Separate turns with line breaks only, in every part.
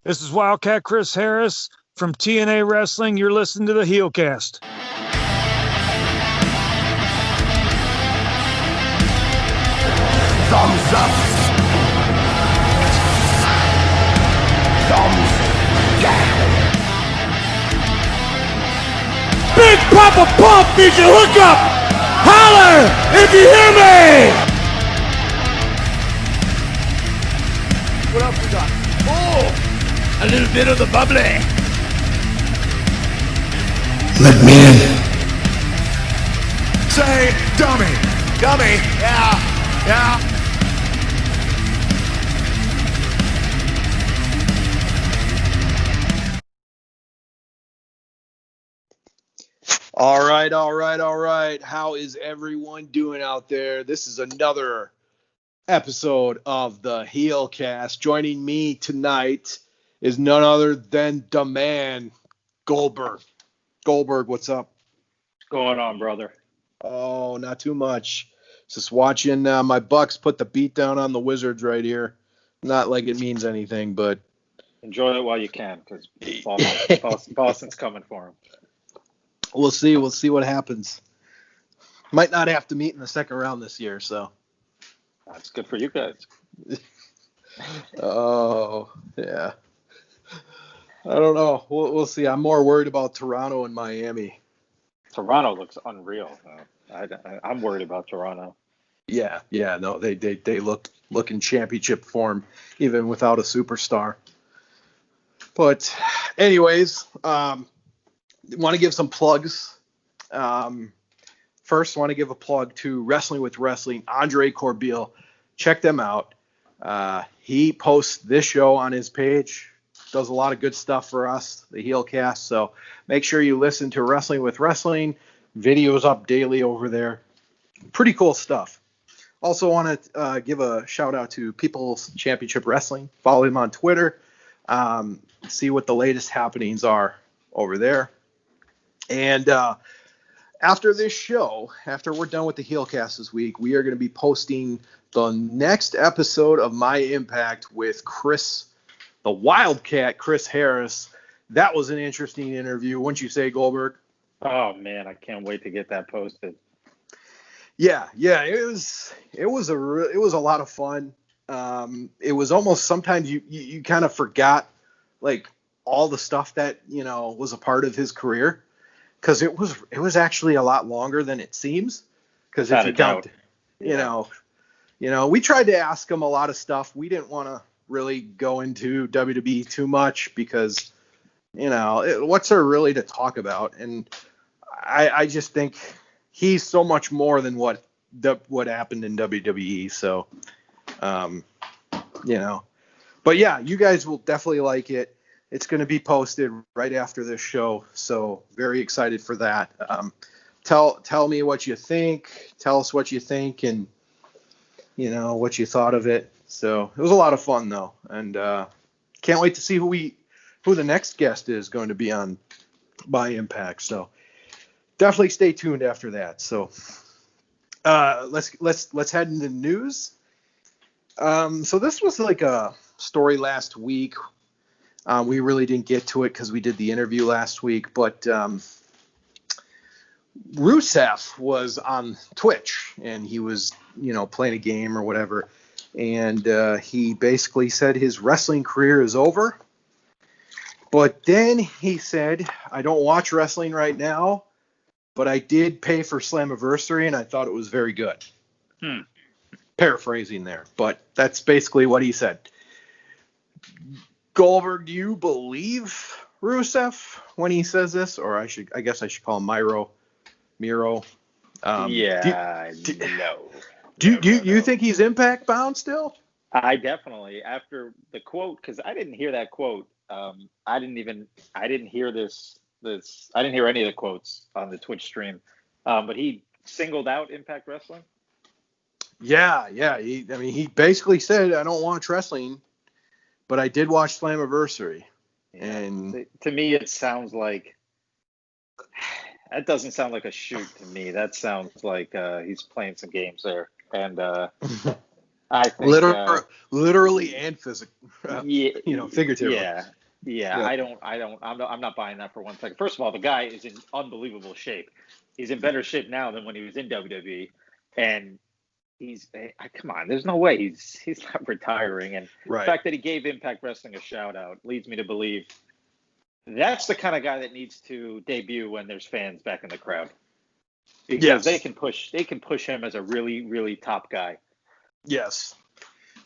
This is Wildcat Chris Harris from TNA Wrestling. You're listening to the Heelcast.
Thumbs up. Thumbs down. Big Papa Pump needs your hookup. Holler if you hear me. What else we got? Oh, a little bit of the bubbly. Let me in. Say dummy. Dummy. Yeah.
All right. How is everyone doing out there? This is another episode of the Heelcast. Joining me tonight is none other than the man, Goldberg. Goldberg, what's up?
What's going on, brother?
Oh, not too much. Just watching my Bucks put the beat down on the Wizards right here. Not like it means anything, but
enjoy it while you can, because Boston's coming for him.
We'll see what happens. Might not have to meet in the second round this year, so
that's good for you guys.
Oh, yeah. I don't know. We'll see. I'm more worried about Toronto and Miami.
Toronto looks unreal. I'm worried about Toronto.
Yeah. No, they look in championship form even without a superstar. But anyways, want to give some plugs. First, want to give a plug to Wrestling with Wrestling, Andre Corbeil. Check them out. He posts this show on his page. Does a lot of good stuff for us, the Heelcast. So make sure you listen to Wrestling with Wrestling. Videos up daily over there. Pretty cool stuff. Also want to give a shout out to People's Championship Wrestling. Follow him on Twitter. See what the latest happenings are over there. And after this show, after we're done with the Heelcast this week, we are going to be posting the next episode of My Impact with Chris, the Wildcat Chris Harris. That was an interesting interview, wouldn't you say, Goldberg?
Oh man, I can't wait to get that posted.
Yeah, it was a lot of fun. It was almost sometimes you kind of forgot like all the stuff that was a part of his career. Because it was actually a lot longer than it seems. Because if you count, we tried to ask him a lot of stuff. We didn't want to really go into WWE too much because, what's there really to talk about? And I just think he's so much more than what happened in WWE. So, but yeah, you guys will definitely like it. It's going to be posted right after this show, so very excited for that. Tell me what you think. Tell us what you think, and what you thought of it. So it was a lot of fun, though, and can't wait to see who the next guest is going to be on by Impact. So definitely stay tuned after that. So let's head into the news. So this was like a story last week. We really didn't get to it because we did the interview last week, but Rusev was on Twitch and he was, playing a game or whatever. And he basically said his wrestling career is over. But then he said, I don't watch wrestling right now, but I did pay for Slammiversary and I thought it was very good. Paraphrasing there, but that's basically what he said. Goldberg, do you believe Rusev when he says this? Or I guess I should call him Miro.
No.
Do you think he's Impact bound still?
I definitely, after the quote, because I didn't hear that quote. I didn't hear this. I didn't hear any of the quotes on the Twitch stream. But he singled out Impact Wrestling.
Yeah. He basically said, I don't watch wrestling. But I did watch Slammiversary, and
to me, it sounds like that doesn't sound like a shoot to me. That sounds like he's playing some games there. And I think
Literally and
yeah,
figuratively.
Yeah. I'm not buying that for 1 second. First of all, the guy is in unbelievable shape. He's in better shape now than when he was in WWE, and come on. There's no way he's not retiring. And the fact that he gave Impact Wrestling a shout out leads me to believe that's the kind of guy that needs to debut when there's fans back in the crowd, because they can push him as a really, really top guy.
Yes.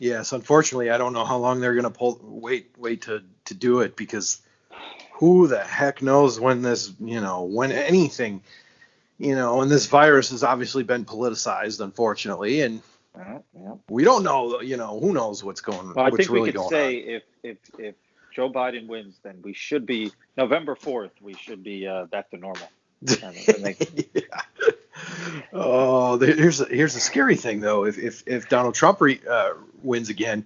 Unfortunately, I don't know how long they're gonna wait to do it, because who the heck knows when this, when anything, and this virus has obviously been politicized, unfortunately, and we don't know, who knows what's going.
Well, I think we
really
could say on. if Joe Biden wins, then we should be November 4th. We should be back to normal.
Oh, here's a scary thing though. If Donald Trump wins again,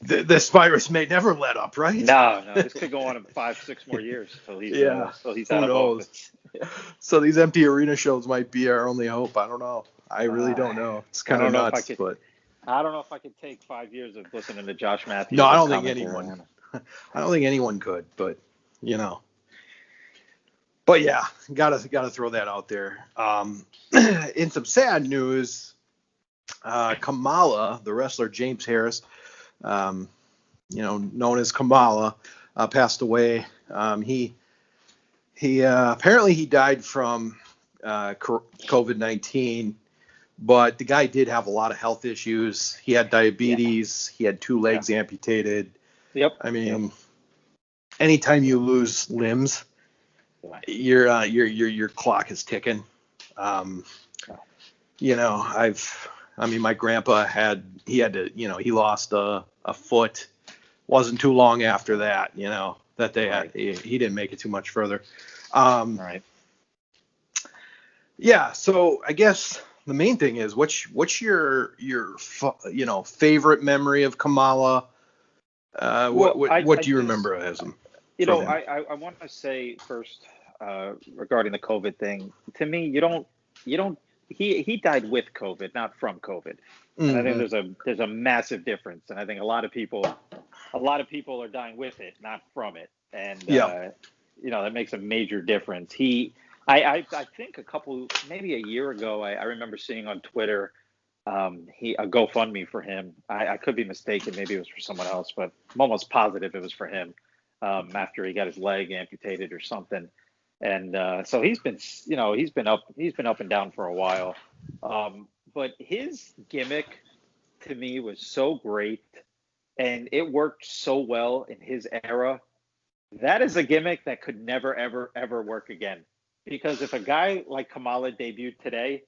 this virus may never let up, right?
No, this could go on in 5-6 more years. So he's out of office.
So these empty arena shows might be our only hope. I don't know. I really don't know. It's kind of nuts, but
I don't know if I could take 5 years of listening to Josh Matthews.
No, I don't think anyone could, but But yeah, gotta throw that out there. In some sad news, Kamala, the wrestler James Harris, known as Kamala, passed away. He apparently he died from COVID-19, but the guy did have a lot of health issues. He had diabetes. He had 2 legs amputated.
Yep.
I mean, anytime you lose limbs, your clock is ticking. My grandpa he lost a foot. Wasn't too long after that, that he didn't make it too much further.
Right.
Yeah. So I guess the main thing is, what's your favorite memory of Kamala? What do you remember as him?
I want to say first, regarding the COVID thing, to me, he died with COVID, not from COVID. And I think there's a massive difference. And I think a lot of people are dying with it, not from it. And, that makes a major difference. I think maybe a year ago, I remember seeing on Twitter, a GoFundMe for him. I could be mistaken. Maybe it was for someone else, but I'm almost positive it was for him. After he got his leg amputated or something. And so he's been up and down for a while. But his gimmick to me was so great, and it worked so well in his era. That is a gimmick that could never, ever, ever work again. Because if a guy like Kamala debuted today,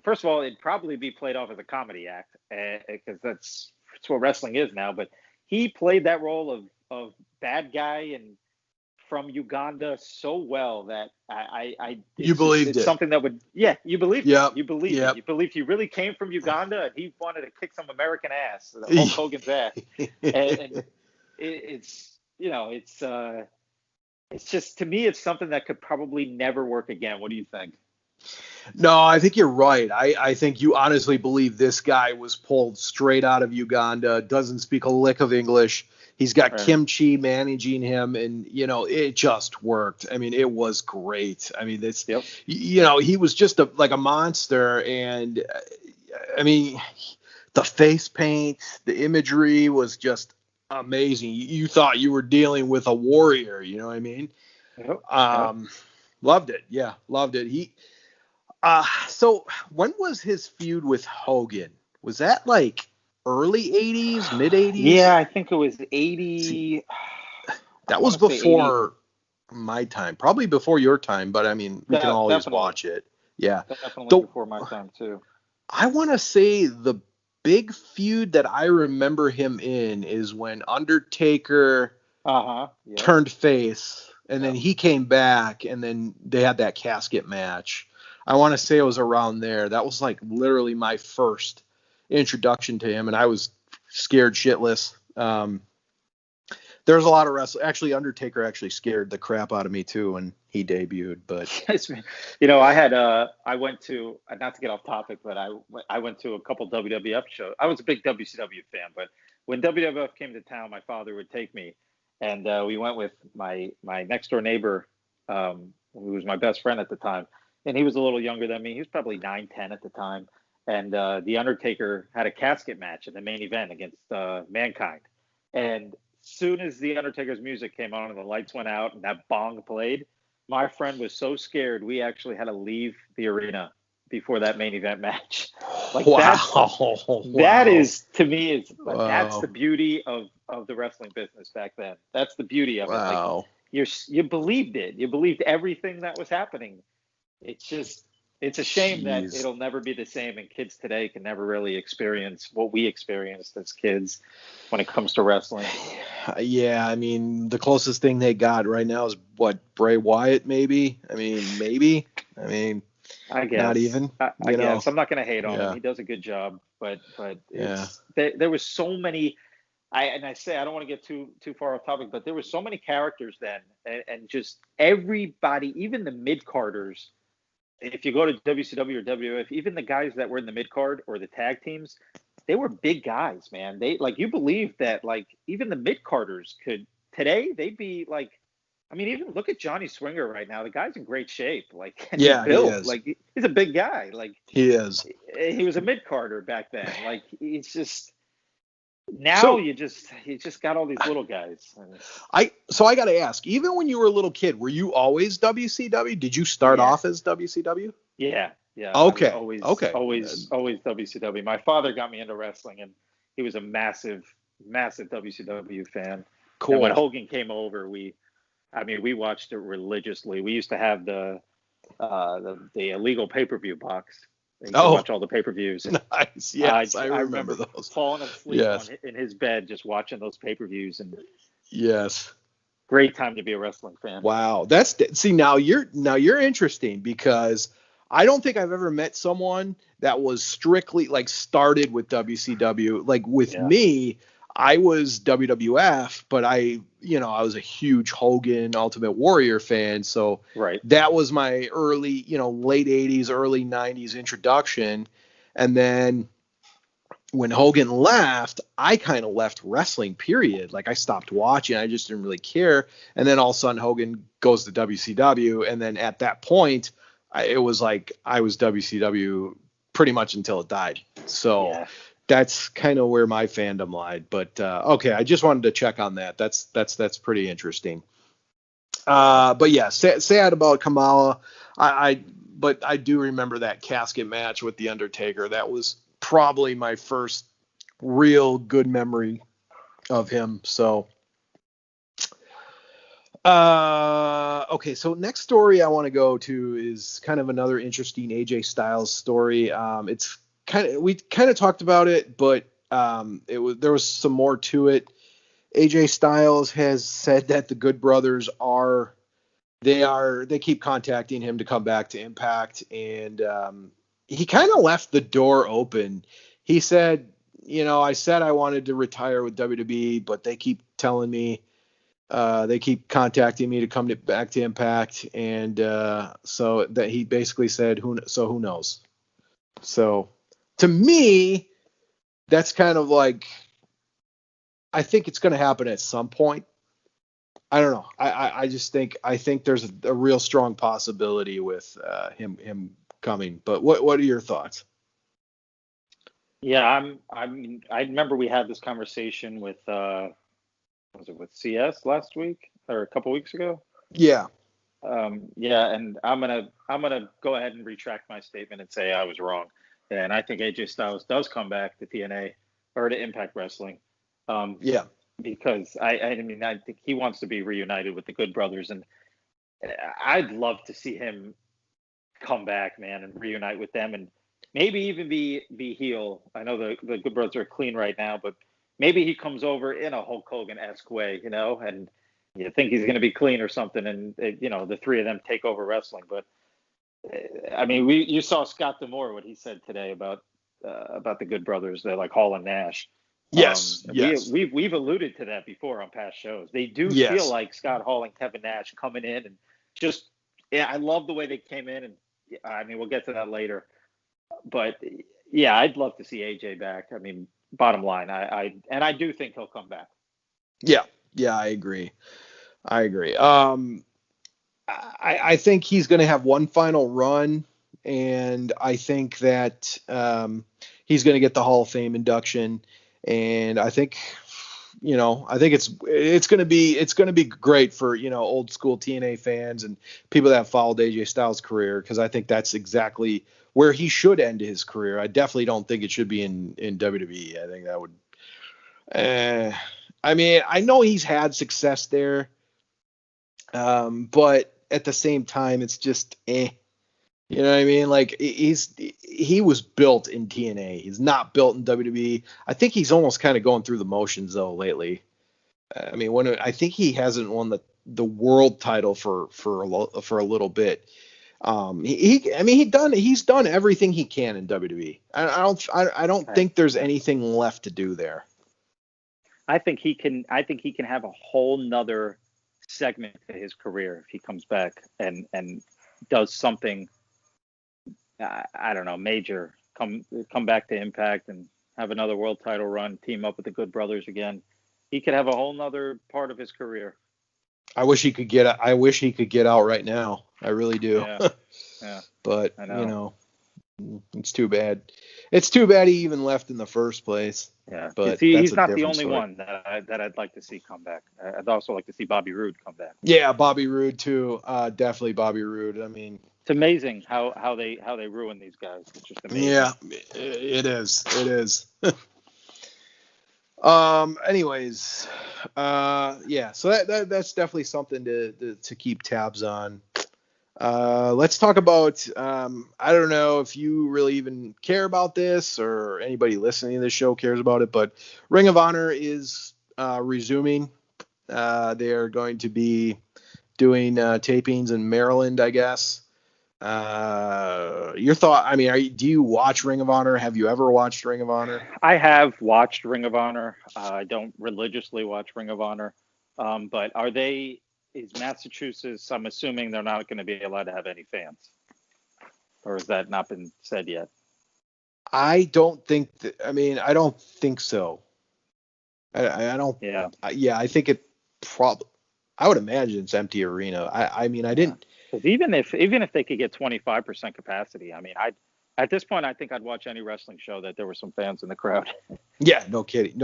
first of all, it'd probably be played off as a comedy act, because that's what wrestling is now. But he played that role of bad guy and from Uganda so well that you believed it. Something that would, you believed it. You believed it. You believed he really came from Uganda and he wanted to kick some American ass, Hulk Hogan's ass. and it's just, to me, it's something that could probably never work again. What do you think?
No, I think you're right. I think you honestly believe this guy was pulled straight out of Uganda, doesn't speak a lick of English. He's got Kimchi managing him, and, it just worked. I mean, it was great. I mean, he was just like a monster. And I mean, the face paint, the imagery was just amazing. You thought you were dealing with a warrior, you know what I mean? Loved it. Yeah, loved it. So when was his feud with Hogan? Was that like early 80s, mid 80s?
Yeah, I think it was 80.
That was before my time, probably before your time, but I mean, we can always watch it. Yeah.
Definitely before my time too.
I want to say the big feud that I remember him in is when Undertaker turned face, and then he came back, and then they had that casket match. I want to say it was around there. That was like literally my first introduction to him, and I was scared shitless. there's a lot of wrestling. Actually, Undertaker actually scared the crap out of me too when he debuted. But
I went to, not to get off topic, but I went to a couple WWF shows. I was a big WCW fan, but when WWF came to town, my father would take me, and we went with my next door neighbor, who was my best friend at the time, and he was a little younger than me. He was probably 9, 10 at the time, and the Undertaker had a casket match in the main event against Mankind, and soon as the Undertaker's music came on and the lights went out and that bong played, my friend was so scared we actually had to leave the arena before that main event match. Like that is, to me, that's the beauty of the wrestling business back then. That's the beauty of it. Like you believed it. You believed everything that was happening. It's a shame that it'll never be the same, and kids today can never really experience what we experienced as kids when it comes to wrestling.
Yeah, I mean, the closest thing they got right now is what, Bray Wyatt, maybe? I mean,
I guess.
Not even.
I guess. I'm not going to hate on him. He does a good job, but there was so many. I don't want to get too far off topic, but there were so many characters then, and just everybody, even the mid-carders. If you go to WCW or WWF, even the guys that were in the mid-card or the tag teams, they were big guys, man. They, like, you believe that, like, even the mid-carders could today, they'd be like, I mean, even look at Johnny Swinger right now. The guy's in great shape. Like, and he's built.
He is.
Like, he's a big guy. Like, he
is.
He was a mid-carder back then. Like, it's just now you just got all these little guys.
I got to ask, even when you were a little kid, were you always WCW? Did you start off as WCW?
Yeah.
Okay.
Always WCW. My father got me into wrestling, and he was a massive WCW fan.
Cool.
And when Hogan came over, we watched it religiously. We used to have the illegal pay-per-view box. You watch all the pay-per-views.
Nice. Yes, I remember those.
Falling asleep in his bed just watching those pay-per-views. And great time to be a wrestling fan.
Wow. Now you're interesting, because I don't think I've ever met someone that was strictly, like, started with WCW. Like, with me, I was WWF, but I was a huge Hogan Ultimate Warrior fan. So that was my early, late 80s, early 90s introduction. And then when Hogan left, I kind of left wrestling, period. Like, I stopped watching. I just didn't really care. And then all of a sudden Hogan goes to WCW. And then at that point, it was like I was WCW pretty much until it died. So that's kind of where my fandom lied. But okay, I just wanted to check on that. That's pretty interesting. But yeah, sad about Kamala. But I do remember that casket match with the Undertaker. That was probably my first real good memory of him. So okay, so next story I want to go to is kind of another interesting AJ Styles story. We kind of talked about it, but there was some more to it. AJ Styles has said that the Good Brothers they keep contacting him to come back to Impact, and he kind of left the door open. He said, I said I wanted to retire with WWE, but they keep telling me, they keep contacting me to come back to Impact, and so that he basically said, who knows? So to me, that's kind of like, I think it's going to happen at some point. I don't know. I think there's a real strong possibility with him coming. But what are your thoughts?
Yeah, I remember we had this conversation with was it with CS last week or a couple weeks ago?
Yeah.
And I'm gonna go ahead and retract my statement and say I was wrong. And I think AJ Styles does come back to TNA or to Impact Wrestling. Because I think he wants to be reunited with the Good Brothers, and I'd love to see him come back, man, and reunite with them, and maybe even be heel. I know the Good Brothers are clean right now, but maybe he comes over in a Hulk Hogan-esque way, and you think he's going to be clean or something, and the three of them take over wrestling. But I mean, you saw Scott D'Amore, what he said today about the Good Brothers. They're like Hall and Nash.
Yes, yes.
We've alluded to that before on past shows. They do
Yes.
feel like Scott Hall and Kevin Nash coming in and just, yeah, I love the way they came in, and I mean, we'll get to that later. But yeah, I'd love to see AJ back. I mean, bottom line, I do think he'll come back.
Yeah, I agree. I think he's going to have one final run, and I think that he's going to get the Hall of Fame induction, and I think it's going to be great for old school TNA fans and people that have followed AJ Styles' career, because I think that's exactly where he should end his career. I definitely don't think it should be in WWE. I think that would. I mean, I know he's had success there, but at the same time, it's just You know what I mean? Like, he was built in TNA. He's not built in WWE. I think he's almost kind of going through the motions though lately. I mean, I think he hasn't won the world title for a little bit. He's done everything he can in WWE. I don't think there's anything left to do there.
I think he can have a whole nother segment to his career if he comes back and does something. I don't know, major. Come back to Impact and have another world title run. Team up with the Good Brothers again. He could have a whole nother part of his career.
I wish he could get out right now. I really do.
Yeah.
But
I know.
It's too bad. It's too bad he even left in the first place.
Yeah,
but
he's not the only
story.
one that I'd like to see come back. I'd also like to see Bobby Roode come back.
Yeah, Bobby Roode too. Definitely Bobby Roode. I mean,
it's amazing how they ruin these guys. It's just amazing.
Yeah, it is. Anyways, yeah. So that's definitely something to keep tabs on. Let's talk about, I don't know if you really even care about this or anybody listening to this show cares about it, but Ring of Honor is resuming. They are going to be doing tapings in Maryland, I guess. Your thought, I mean, do you watch Ring of Honor? Have you ever watched Ring of Honor?
I have watched Ring of Honor. I don't religiously watch Ring of Honor. But is Massachusetts, I'm assuming they're not going to be allowed to have any fans, or has that not been said yet?
I don't think I don't think so. I don't.
Yeah.
I think it I would imagine it's empty arena. I mean, I didn't.
Because even if they could get 25% capacity, I mean, at this point, I think I'd watch any wrestling show that there were some fans in the crowd.
Yeah, no kidding.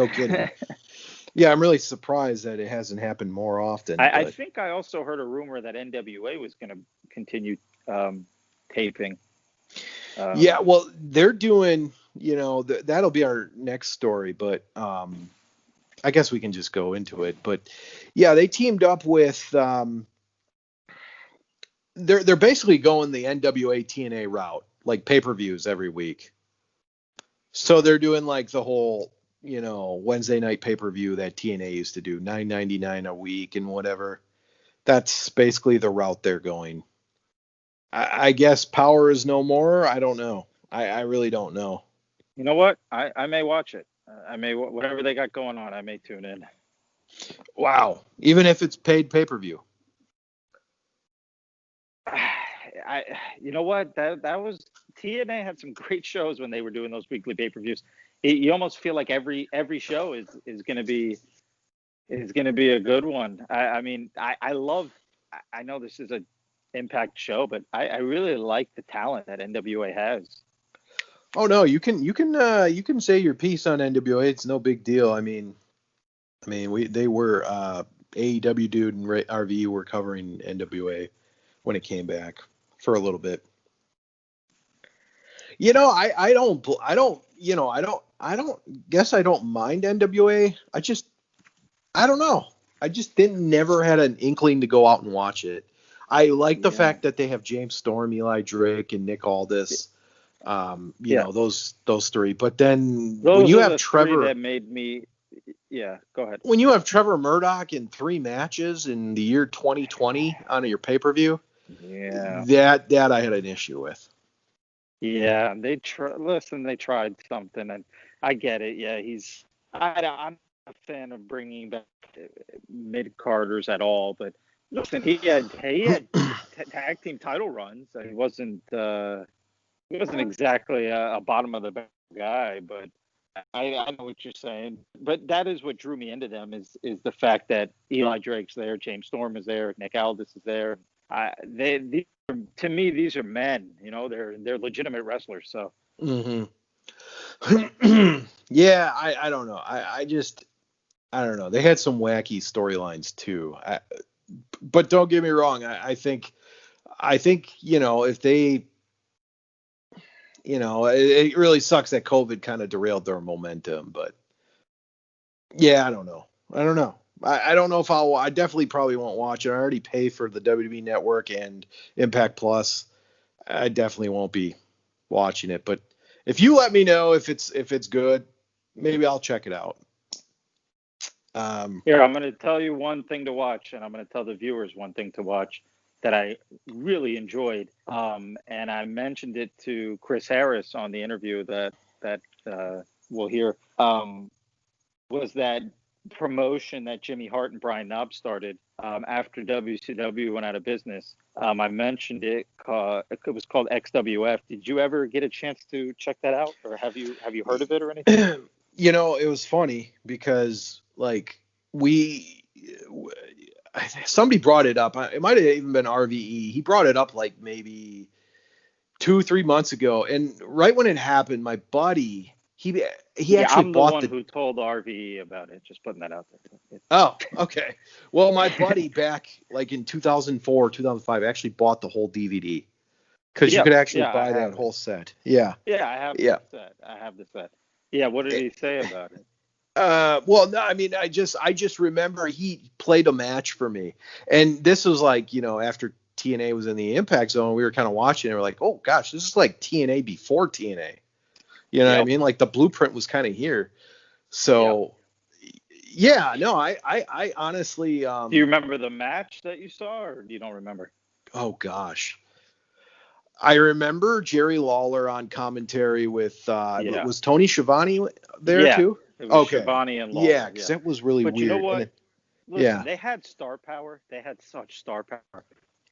Yeah, I'm really surprised that it hasn't happened more often.
I think I also heard a rumor that NWA was going to continue taping.
Yeah, well, they're doing, that'll be our next story, but I guess we can just go into it. But yeah, they teamed up with, they're basically going the NWA TNA route, like pay-per-views every week. So they're doing like the whole, Wednesday night pay-per-view that TNA used to do, $9.99 a week and whatever. That's basically the route they're going. I guess Power is no more. I don't know. I really don't know.
You know what? I may watch it. I may, whatever they got going on, I may tune in.
Wow. Even if it's paid pay-per-view.
You know what? That was, TNA had some great shows when they were doing those weekly pay-per-views. You almost feel like every show is going to be a good one. I mean, I know this is a Impact show, but I really like the talent that NWA has.
Oh no, you can say your piece on NWA. It's no big deal. I mean, they were AEW dude and RV were covering NWA when it came back for a little bit. I don't guess I don't mind NWA. I don't know. I just never had an inkling to go out and watch it. I like the fact that they have James Storm, Eli Drake, and Nick Aldis. Those three. But then when you have Trevor,
that made me. Yeah, go ahead.
When you have Trevor Murdoch in 3 matches in the year 2020 on your pay-per-view, that I had an issue with.
Yeah, they tried something, and I get it. Yeah, I'm not a fan of bringing back mid-carders at all, but listen, he had tag team title runs. He wasn't exactly a bottom of the barrel guy, but I know what you're saying. But that is what drew me into them is the fact that Eli Drake's there, James Storm is there, Nick Aldis is there. To me, these are men. You know, they're legitimate wrestlers. So.
Mm-hmm. Yeah, I don't know. I don't know. They had some wacky storylines too. But don't get me wrong. I think if they, it really sucks that COVID kind of derailed their momentum. But yeah, I don't know. I don't know if I definitely probably won't watch it. I already pay for the WWE Network and Impact Plus. I definitely won't be watching it. But if you let me know if it's good, maybe I'll check it out.
Here, I'm going to tell you one thing to watch, and I'm going to tell the viewers one thing to watch that I really enjoyed. And I mentioned it to Chris Harris on the interview that we'll hear. Was that promotion that Jimmy Hart and Brian Knobbs started after WCW went out of business? I mentioned it. It was called XWF. Did you ever get a chance to check that out, or have you heard of it or anything?
It was funny because somebody brought it up. It might have even been RVE. He brought it up like maybe 2-3 months ago, and right when it happened, my buddy he actually
I'm the
bought
one who told RVE about it. Just putting that out there.
Oh, okay. Well, my buddy back like in 2004, 2005 actually bought the whole DVD because you could actually buy that whole set. Yeah.
Yeah, I have the set. I have the set. Yeah, what did he say about it?
Well, no, I mean, I just remember he played a match for me, and this was like, after TNA was in the Impact Zone, we were kind of watching, and we're like, oh gosh, this is like TNA before TNA. You know what I mean? Like the blueprint was kind of here. So, yeah, no, I honestly. Do
you remember the match that you saw, or you don't remember?
Oh gosh. I remember Jerry Lawler on commentary with was Tony Schiavone there too?
It was Schiavone and Lawler.
Yeah, because that was really weird.
You know what? Listen, they had star power. They had such star power,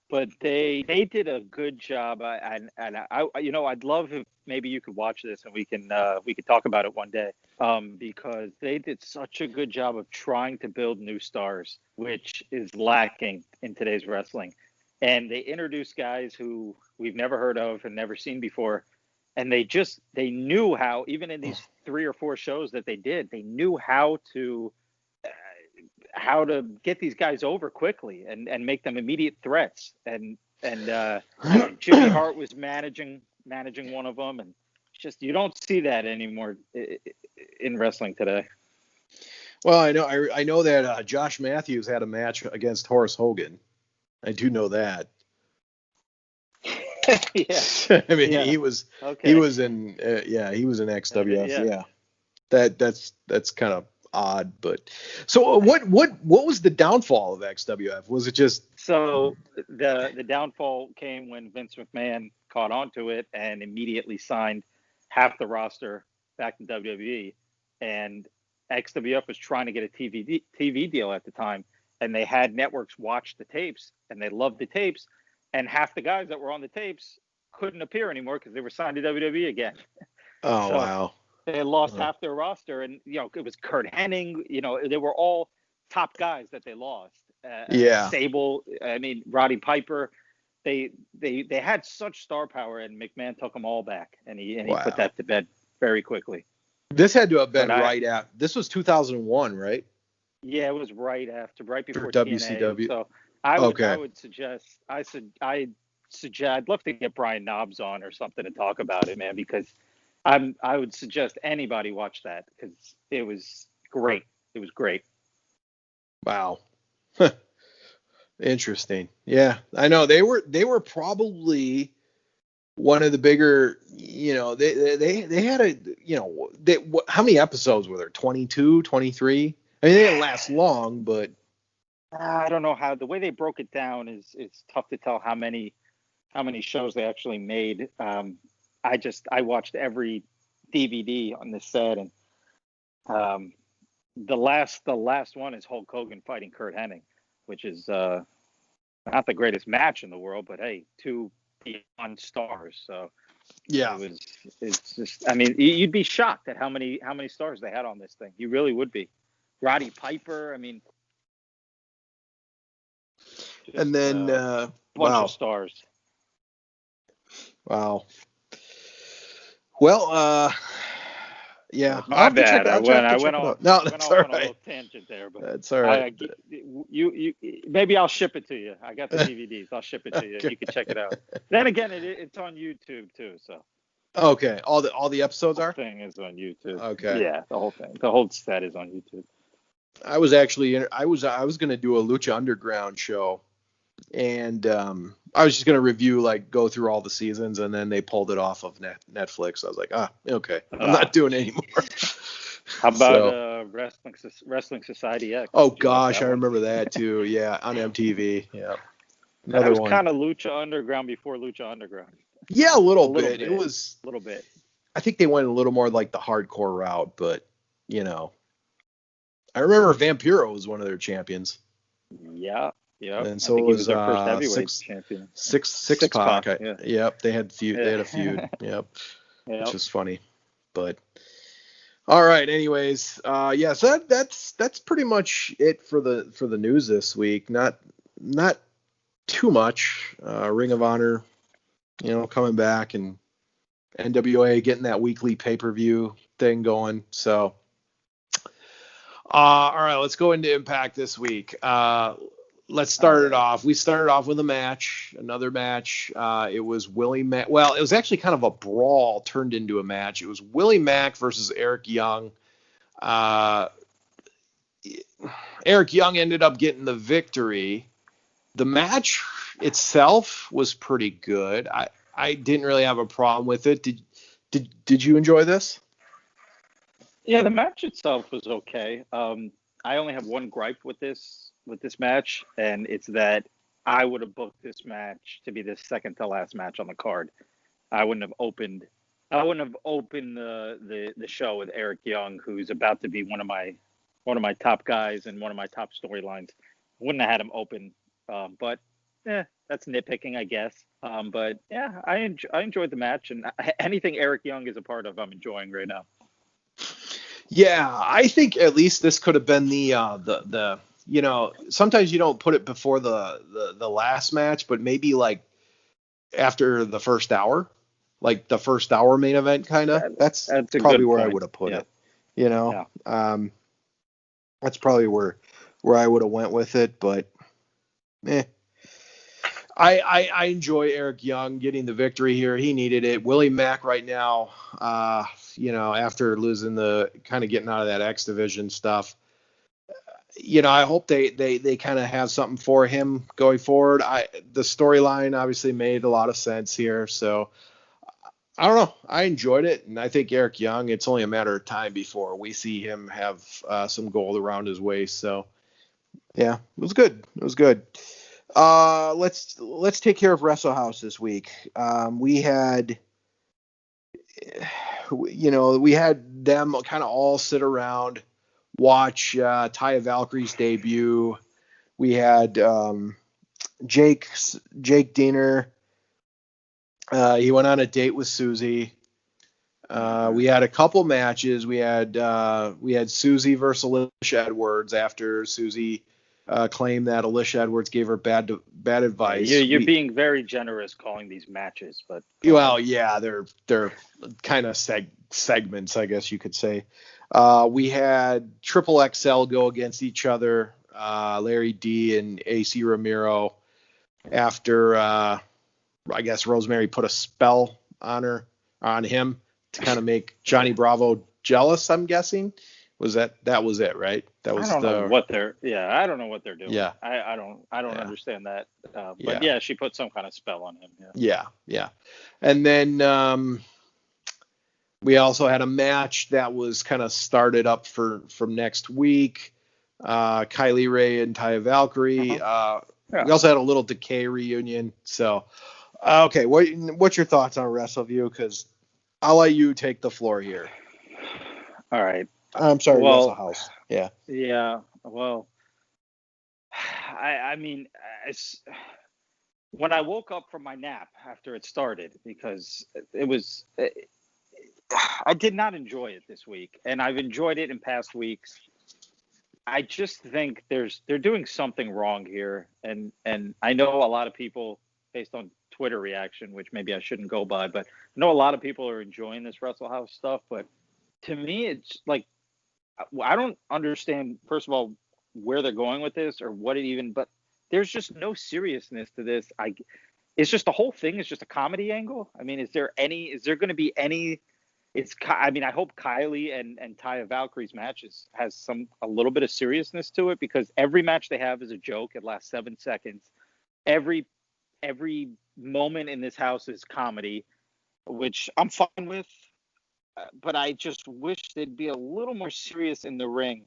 but they did a good job. And I'd love if maybe you could watch this and we could talk about it one day. Because they did such a good job of trying to build new stars, which is lacking in today's wrestling. And they introduced guys who we've never heard of and never seen before. And they knew how, even in these 3 or 4 shows that they did, they knew how to get these guys over quickly and make them immediate threats. And Jimmy Hart was managing one of them. And just, you don't see that anymore in wrestling today.
Well, I know that Josh Matthews had a match against Horace Hogan. I do know that.
Yeah.
I mean, he was in XWF. Yeah. That's kind of odd, but so what was the downfall of XWF? Was it just
the downfall came when Vince McMahon caught on to it and immediately signed half the roster back to WWE, and XWF was trying to get a TV deal at the time, and they had networks watch the tapes and they loved the tapes, and half the guys that were on the tapes couldn't appear anymore because they were signed to WWE again.
Oh, wow.
They lost half their roster, and it was Curt Henning. They were all top guys that they lost. Sable, Roddy Piper. They had such star power, and McMahon took them all back, and he put that to bed very quickly.
This had to have been this was 2001, right?
Yeah, it was right before
WCW.
TNA. So I would suggest I'd love to get Brian Knobbs on or something to talk about it, man, because I would suggest anybody watch that because it was great. It was great.
Wow. Interesting. Yeah, I know they were probably one of the bigger, they had how many episodes were there? 22, 23? I mean, they didn't last long, but
I don't know how the way they broke it down is tough to tell how many shows they actually made. I watched every DVD on this set, and the last one is Hulk Hogan fighting Curt Henning, which is not the greatest match in the world, but hey, two beyond stars. So
Yeah.
It's just, I mean, you'd be shocked at how many stars they had on this thing. You really would be. Roddy Piper, I mean. Just,
and then
bunch of stars.
Wow. Well, yeah.
My bad. I went off.
No,
went
that's
off
all
on
right.
a little tangent there, but
That's all right.
You maybe I'll ship it to you. I got the DVDs. I'll ship it to you.
Okay.
You can check it out. Then again, it's on YouTube too. So.
Okay. All the episodes are.
The whole thing is on YouTube.
Okay.
Yeah, the whole thing. The whole set is on YouTube.
I was going to do a Lucha Underground show, and I was just going to review, like, go through all the seasons, and then they pulled it off of Netflix. I was like, okay, I'm not doing it anymore.
How about Wrestling Society X?
Oh gosh, I remember that too. Yeah, on MTV. Yeah,
that was kind of Lucha Underground before Lucha Underground.
Yeah, a little bit. It was
a little bit.
I think they went a little more like the hardcore route, but I remember Vampiro was one of their champions.
Yeah.
And so it was
their first heavyweight champion.
Six Pac.
Yeah.
Yep, they had feud. They had a feud. Yep.
Which
is funny, but all right. Anyways, so that's pretty much it for the news this week. Not too much. Ring of Honor, coming back, and NWA getting that weekly pay-per-view thing going. So, all right, let's go into Impact this week. Let's start it off. We started off with another match. It was Willie Mack. Well, it was actually kind of a brawl turned into a match. It was Willie Mack versus Eric Young. Eric Young ended up getting the victory. The match itself was pretty good. I didn't really have a problem with it. Did you enjoy this?
Yeah, the match itself was okay. I only have one gripe with this match, and it's that I would have booked this match to be the second to last match on the card. I wouldn't have opened the show with Eric Young, who's about to be one of my top guys and one of my top storylines. Wouldn't have had him open, but that's nitpicking, I guess. But yeah, I enjoyed the match, and anything Eric Young is a part of, I'm enjoying right now.
Yeah, I think at least this could have been the sometimes you don't put it before the last match, but maybe like after the first hour, like the first hour main event kind of. That's probably where I would have put it. That's probably where I would have went with it, but I enjoy Eric Young getting the victory here. He needed it. Willie Mack right now, after losing getting out of that X Division stuff, I hope they kind of have something for him going forward. The storyline obviously made a lot of sense here. So I don't know. I enjoyed it. And I think Eric Young, it's only a matter of time before we see him have some gold around his waist. So yeah, it was good. Let's take care of Wrestle House this week. We had them kind of all sit around, watch Taya Valkyrie's debut. We had Jake Diener. He went on a date with Susie. We had a couple matches. We had Susie versus Alicia Edwards after Susie claimed that Alicia Edwards gave her bad advice.
You're being very generous calling these matches, but
yeah, they're kind of segments, I guess you could say. We had Triple XL go against each other, Larry D and AC Ramiro, after I guess Rosemary put a spell on him to kind of make Johnny Bravo jealous, I'm guessing. That was it, right? That was
I don't know what they're doing.
Yeah.
I don't understand that. But yeah, she put some kind of spell on him.
Yeah. And then we also had a match that was kind of started up from next week. Kylie Ray and Taya Valkyrie. We also had a little Decay reunion. So, okay, what's your thoughts on WrestleView? Because I'll let you take the floor here.
All right.
I'm sorry,
Well,
Wrestle House. Yeah.
Yeah. Well, I mean, when I woke up from my nap after it started, because it was, I did not enjoy it this week, and I've enjoyed it in past weeks. I just think they're doing something wrong here, and I know a lot of people, based on Twitter reaction, which maybe I shouldn't go by, but I know a lot of people are enjoying this Wrestle House stuff. But to me, it's like, I don't understand, first of all, where they're going with this or what it even, but there's just no seriousness to this. It's just, the whole thing is just a comedy angle. I mean, is there going to be any, I mean, I hope Kylie and Taya Valkyrie's matches has a little bit of seriousness to it, because every match they have is a joke. It lasts 7 seconds. Every moment in this house is comedy, which I'm fine with. But I just wish they'd be a little more serious in the ring.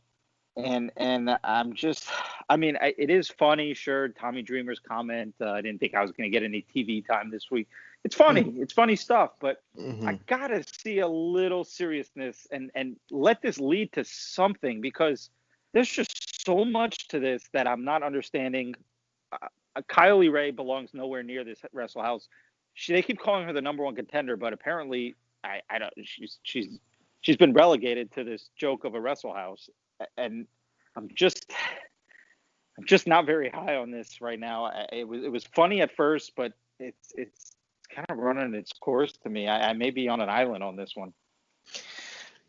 And I'm just, I mean, it is funny, sure. Tommy Dreamer's comment, I didn't think I was going to get any TV time this week. It's funny. It's funny stuff, but I got to see a little seriousness and let this lead to something, because there's just so much to this that I'm not understanding. Kylie Ray belongs nowhere near this Wrestle House. They keep calling her the number one contender, but apparently I don't. She's been relegated to this joke of a Wrestle House, and I'm just not very high on this right now. It was funny at first, but it's kind of running its course to me. I may be on an island on this one.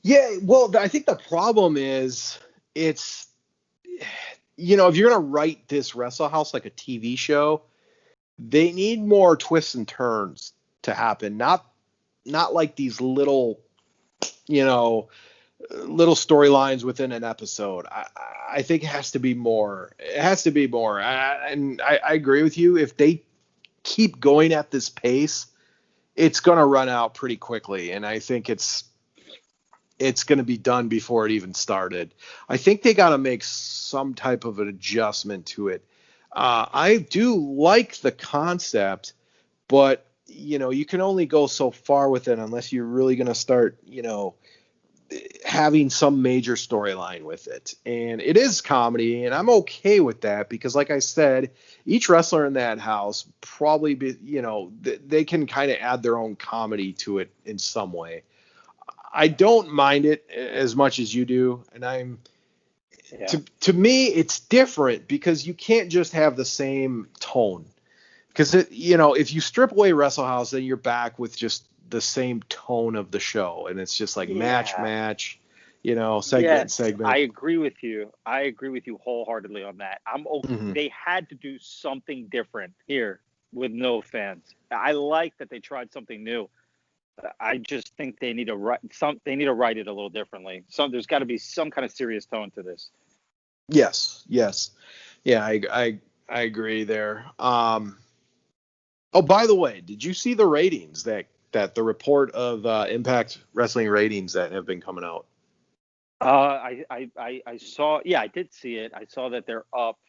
Yeah, well, I think the problem is it's, you know, if you're going to write this Wrestle House like a TV show, they need more twists and turns to happen. Not like these little, you know, little storylines within an episode. I think it has to be more. It has to be more. And I agree with you. If they keep going at this pace, it's going to run out pretty quickly. And I think it's going to be done before it even started. I think they got to make some type of an adjustment to it. I do like the concept, but, you know, you can only go so far with it unless you're really going to start, you know, having some major storyline with it. And it is comedy, and I'm okay with that, because like I said, each wrestler in that house probably you know, they can kind of add their own comedy to it in some way. I don't mind it as much as you do, and to me it's different, because you can't just have the same tone, because you know, if you strip away Wrestle House, then you're back with just the same tone of the show, and it's just like match, you know, segment.
I agree with you wholeheartedly on that. They had to do something different here with no fans. I like that they tried something new. I just think they need to write it a little differently. There's got to be some kind of serious tone to this.
Yes. Yeah, I agree there. Oh, by the way, did you see the ratings that the report of Impact Wrestling ratings that have been coming out?
I saw. Yeah, I did see it. I saw that they're up.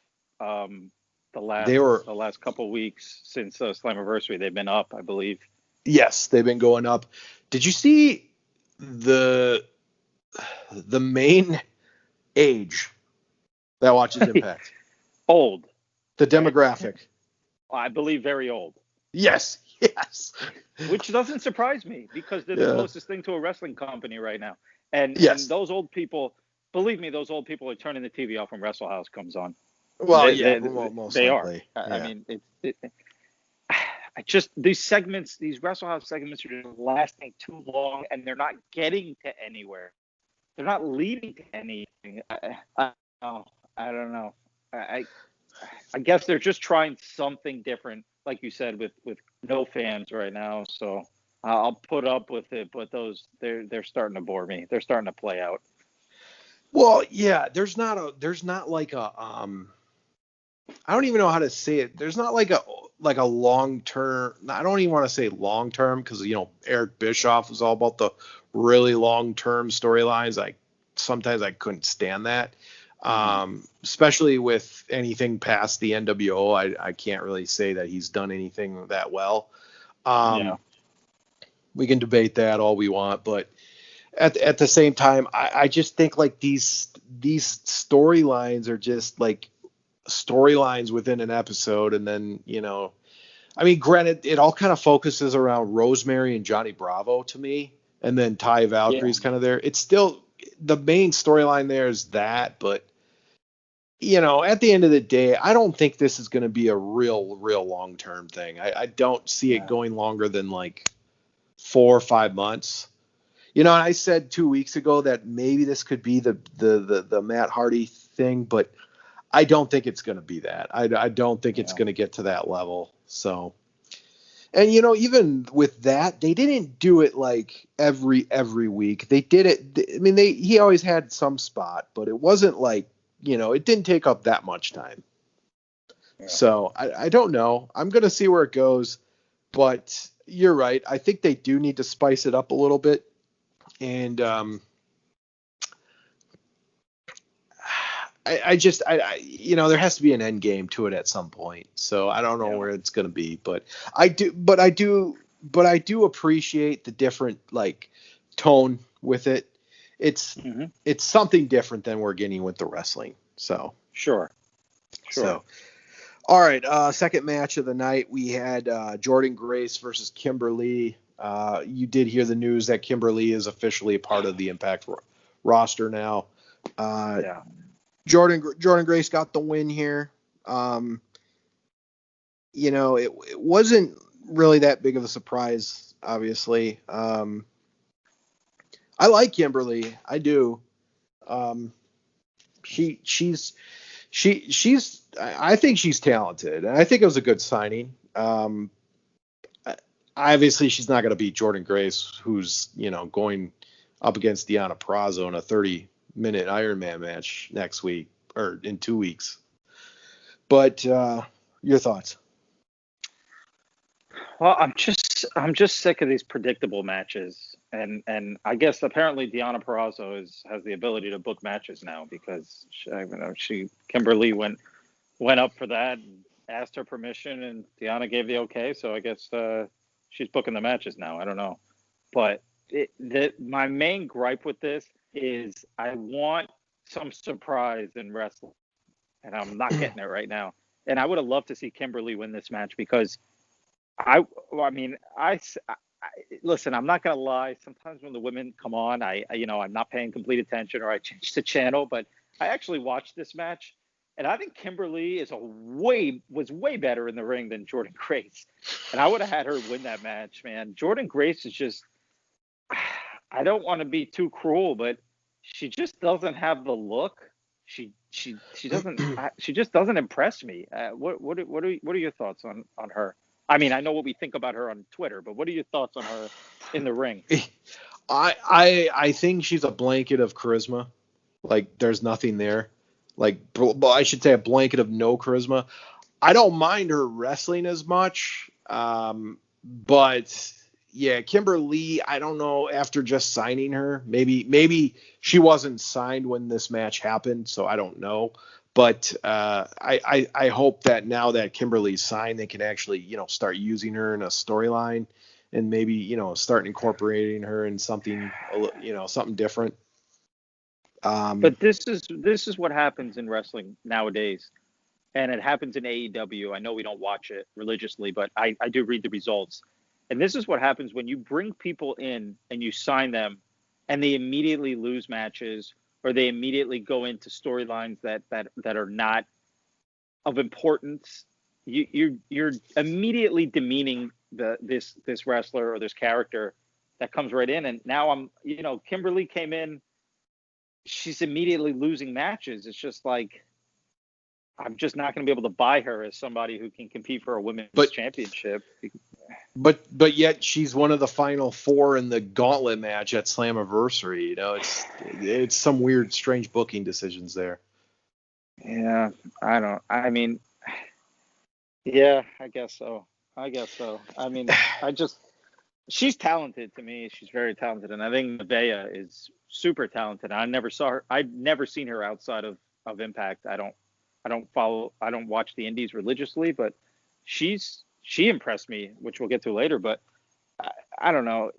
The last couple weeks since Slammiversary, they've been up, I believe.
Yes, they've been going up. Did you see the main age that watches Impact?
Old.
The demographic.
I believe very old.
Yes.
Which doesn't surprise me, because they're the closest thing to a wrestling company right now. And those old people, believe me, those old people are turning the TV off when Wrestle House comes on.
Well,
most likely. I mean, I just, these Wrestle House segments are just lasting too long, and they're not getting to anywhere. They're not leading to anything. I don't know. I guess they're just trying something different, like you said, with no fans right now. So I'll put up with it, but they're starting to bore me. They're starting to play out.
Well, yeah, there's not like a I don't even know how to say it. There's not like a long term. I don't even want to say long term, because, you know, Eric Bischoff was all about the really long term storylines. Sometimes I couldn't stand that. Especially with anything past the NWO, I can't really say that he's done anything that well. We can debate that all we want, but at the same time, I just think like these storylines are just like storylines within an episode, and then I mean, granted, it all kind of focuses around Rosemary and Johnny Bravo to me, and then Ty Valkyrie's kind of there. It's still the main storyline there is that, but at the end of the day, I don't think this is going to be a real long term thing. I don't see it going longer than like 4 or 5 months. And I said 2 weeks ago that maybe this could be the Matt Hardy thing, but I don't think it's going to be that. I don't think it's going to get to that level. So, and even with that, they didn't do it like every week. They did it. I mean, he always had some spot, but it wasn't like it didn't take up that much time. Yeah. So I don't know. I'm going to see where it goes, but you're right. I think they do need to spice it up a little bit, and I just there has to be an end game to it at some point. So I don't know where it's going to be, but I do appreciate the different like tone with it. It's something different than we're getting with the wrestling. So
sure.
So all right, second match of the night, we had Jordynne Grace versus Kimberly. You did hear the news that Kimberly is officially a part of the Impact roster now. Jordynne Grace got the win here. It wasn't really that big of a surprise, obviously. I like Kimberly. I do. She's I think she's talented, and I think it was a good signing. Obviously she's not going to beat Jordynne Grace, who's, going up against Deonna Purrazzo in a 30-minute Iron Man match next week or in 2 weeks. But your thoughts?
Well, I'm just sick of these predictable matches, and I guess apparently Deonna Purrazzo has the ability to book matches now, because Kimberly went up for that and asked her permission, and Deonna gave the okay, so I guess she's booking the matches now. I don't know, but my main gripe with this is I want some surprise in wrestling, and I'm not getting it right now. And I would have loved to see Kimberly win this match, because listen, I'm not gonna lie. Sometimes when the women come on, I'm not paying complete attention, or I change the channel. But I actually watched this match, and I think Kimberly was way better in the ring than Jordynne Grace, and I would have had her win that match, man. Jordynne Grace is just, I don't want to be too cruel, but she just doesn't have the look. She doesn't. She just doesn't impress me. What are your thoughts on her? I mean, I know what we think about her on Twitter, but what are your thoughts on her in the ring?
I think she's a blanket of charisma. Like, there's nothing there. Like, I should say a blanket of no charisma. I don't mind her wrestling as much, but yeah, Kimberly, I don't know, after just signing her, maybe she wasn't signed when this match happened, so I don't know. But I hope that now that Kimberly's signed, they can actually, start using her in a storyline, and maybe, start incorporating her in something, something different.
But this is what happens in wrestling nowadays, and it happens in AEW. I know we don't watch it religiously, but I do read the results. And this is what happens when you bring people in and you sign them, and they immediately lose matches, or they immediately go into storylines that are not of importance. You're immediately demeaning this wrestler or this character that comes right in. And now Kimberly came in, she's immediately losing matches. It's just like, I'm just not going to be able to buy her as somebody who can compete for a women's championship.
But yet she's one of the final four in the gauntlet match at Slammiversary. It's some weird, strange booking decisions there.
Yeah, I guess so. I mean, she's talented to me. She's very talented, and I think Nevaeh is super talented. I've never seen her outside of Impact. I don't watch the indies religiously, but she impressed me, which we'll get to later. But I don't know.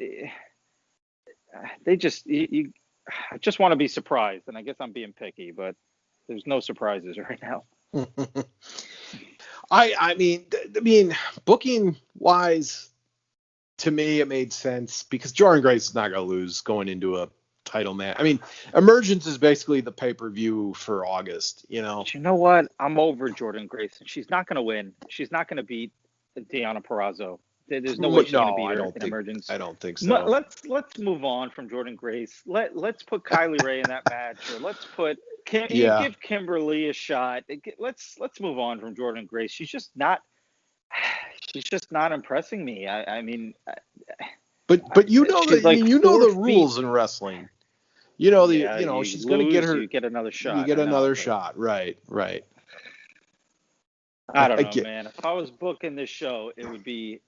they just I just want to be surprised, and I guess I'm being picky, but there's no surprises right now.
I mean, booking wise, to me, it made sense because Jordan Grace is not going to lose going into a title match. I mean, Emergence is basically the pay-per-view for August, you know.
But you know what? I'm over Jordan Grace. She's not going to win. She's not going to beat Deonna Purrazzo. There's no way she's going to beat her in Emergence.
I don't think so.
Let's move on from Jordan Grace. Let's put Kylie Ray in that match, or let's put give Kimberly a shot. Let's move on from Jordan Grace. She's just not impressing me. I mean,
but you know
she's like
the rules in wrestling. You know she's going to get her.
You get another shot.
You get another shot. Right.
I don't know, man. If I was booking this show, it would be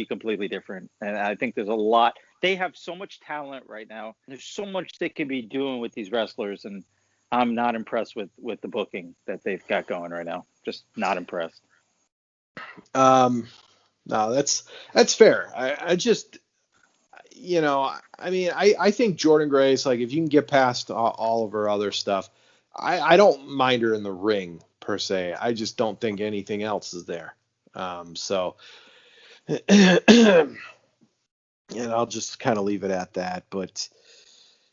completely different. And I think there's a lot. They have so much talent right now. There's so much they can be doing with these wrestlers, and I'm not impressed with the booking that they've got going right now. Just not impressed.
No, that's fair. I just, you know, I mean, I think Jordan Grace, like, if you can get past all of her other stuff, I don't mind her in the ring per se. I just don't think anything else is there. So, and I'll just kind of leave it at that. But,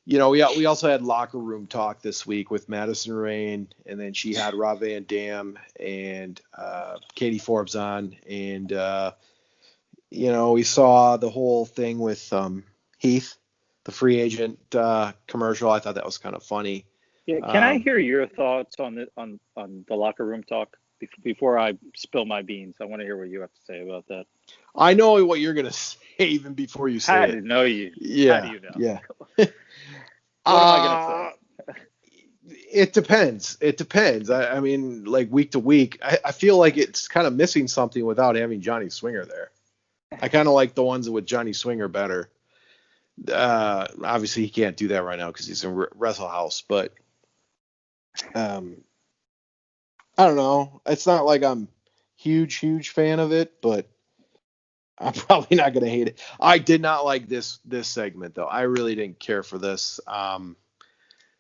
you know, we also had locker room talk this week with Madison Rayne, and then she had Rob Van Dam and Katie Forbes on, and you know, we saw the whole thing with Heath, the free agent commercial. I thought that was kind of funny.
Yeah, can I hear your thoughts on the locker room talk before I spill my beans? I want to hear what you have to say about that.
I know what you're gonna say even before you say it.
How do you know you?
Yeah.
How do you know?
Yeah.
What am I gonna say?
It depends. I mean, like week to week, I feel like it's kind of missing something without having Johnny Swinger there. I kind of like the ones with Johnny Swinger better. Obviously, he can't do that right now because he's in Wrestle House, but I don't know. It's not like I'm huge fan of it, but I'm probably not going to hate it. I did not like this segment, though. I really didn't care for this.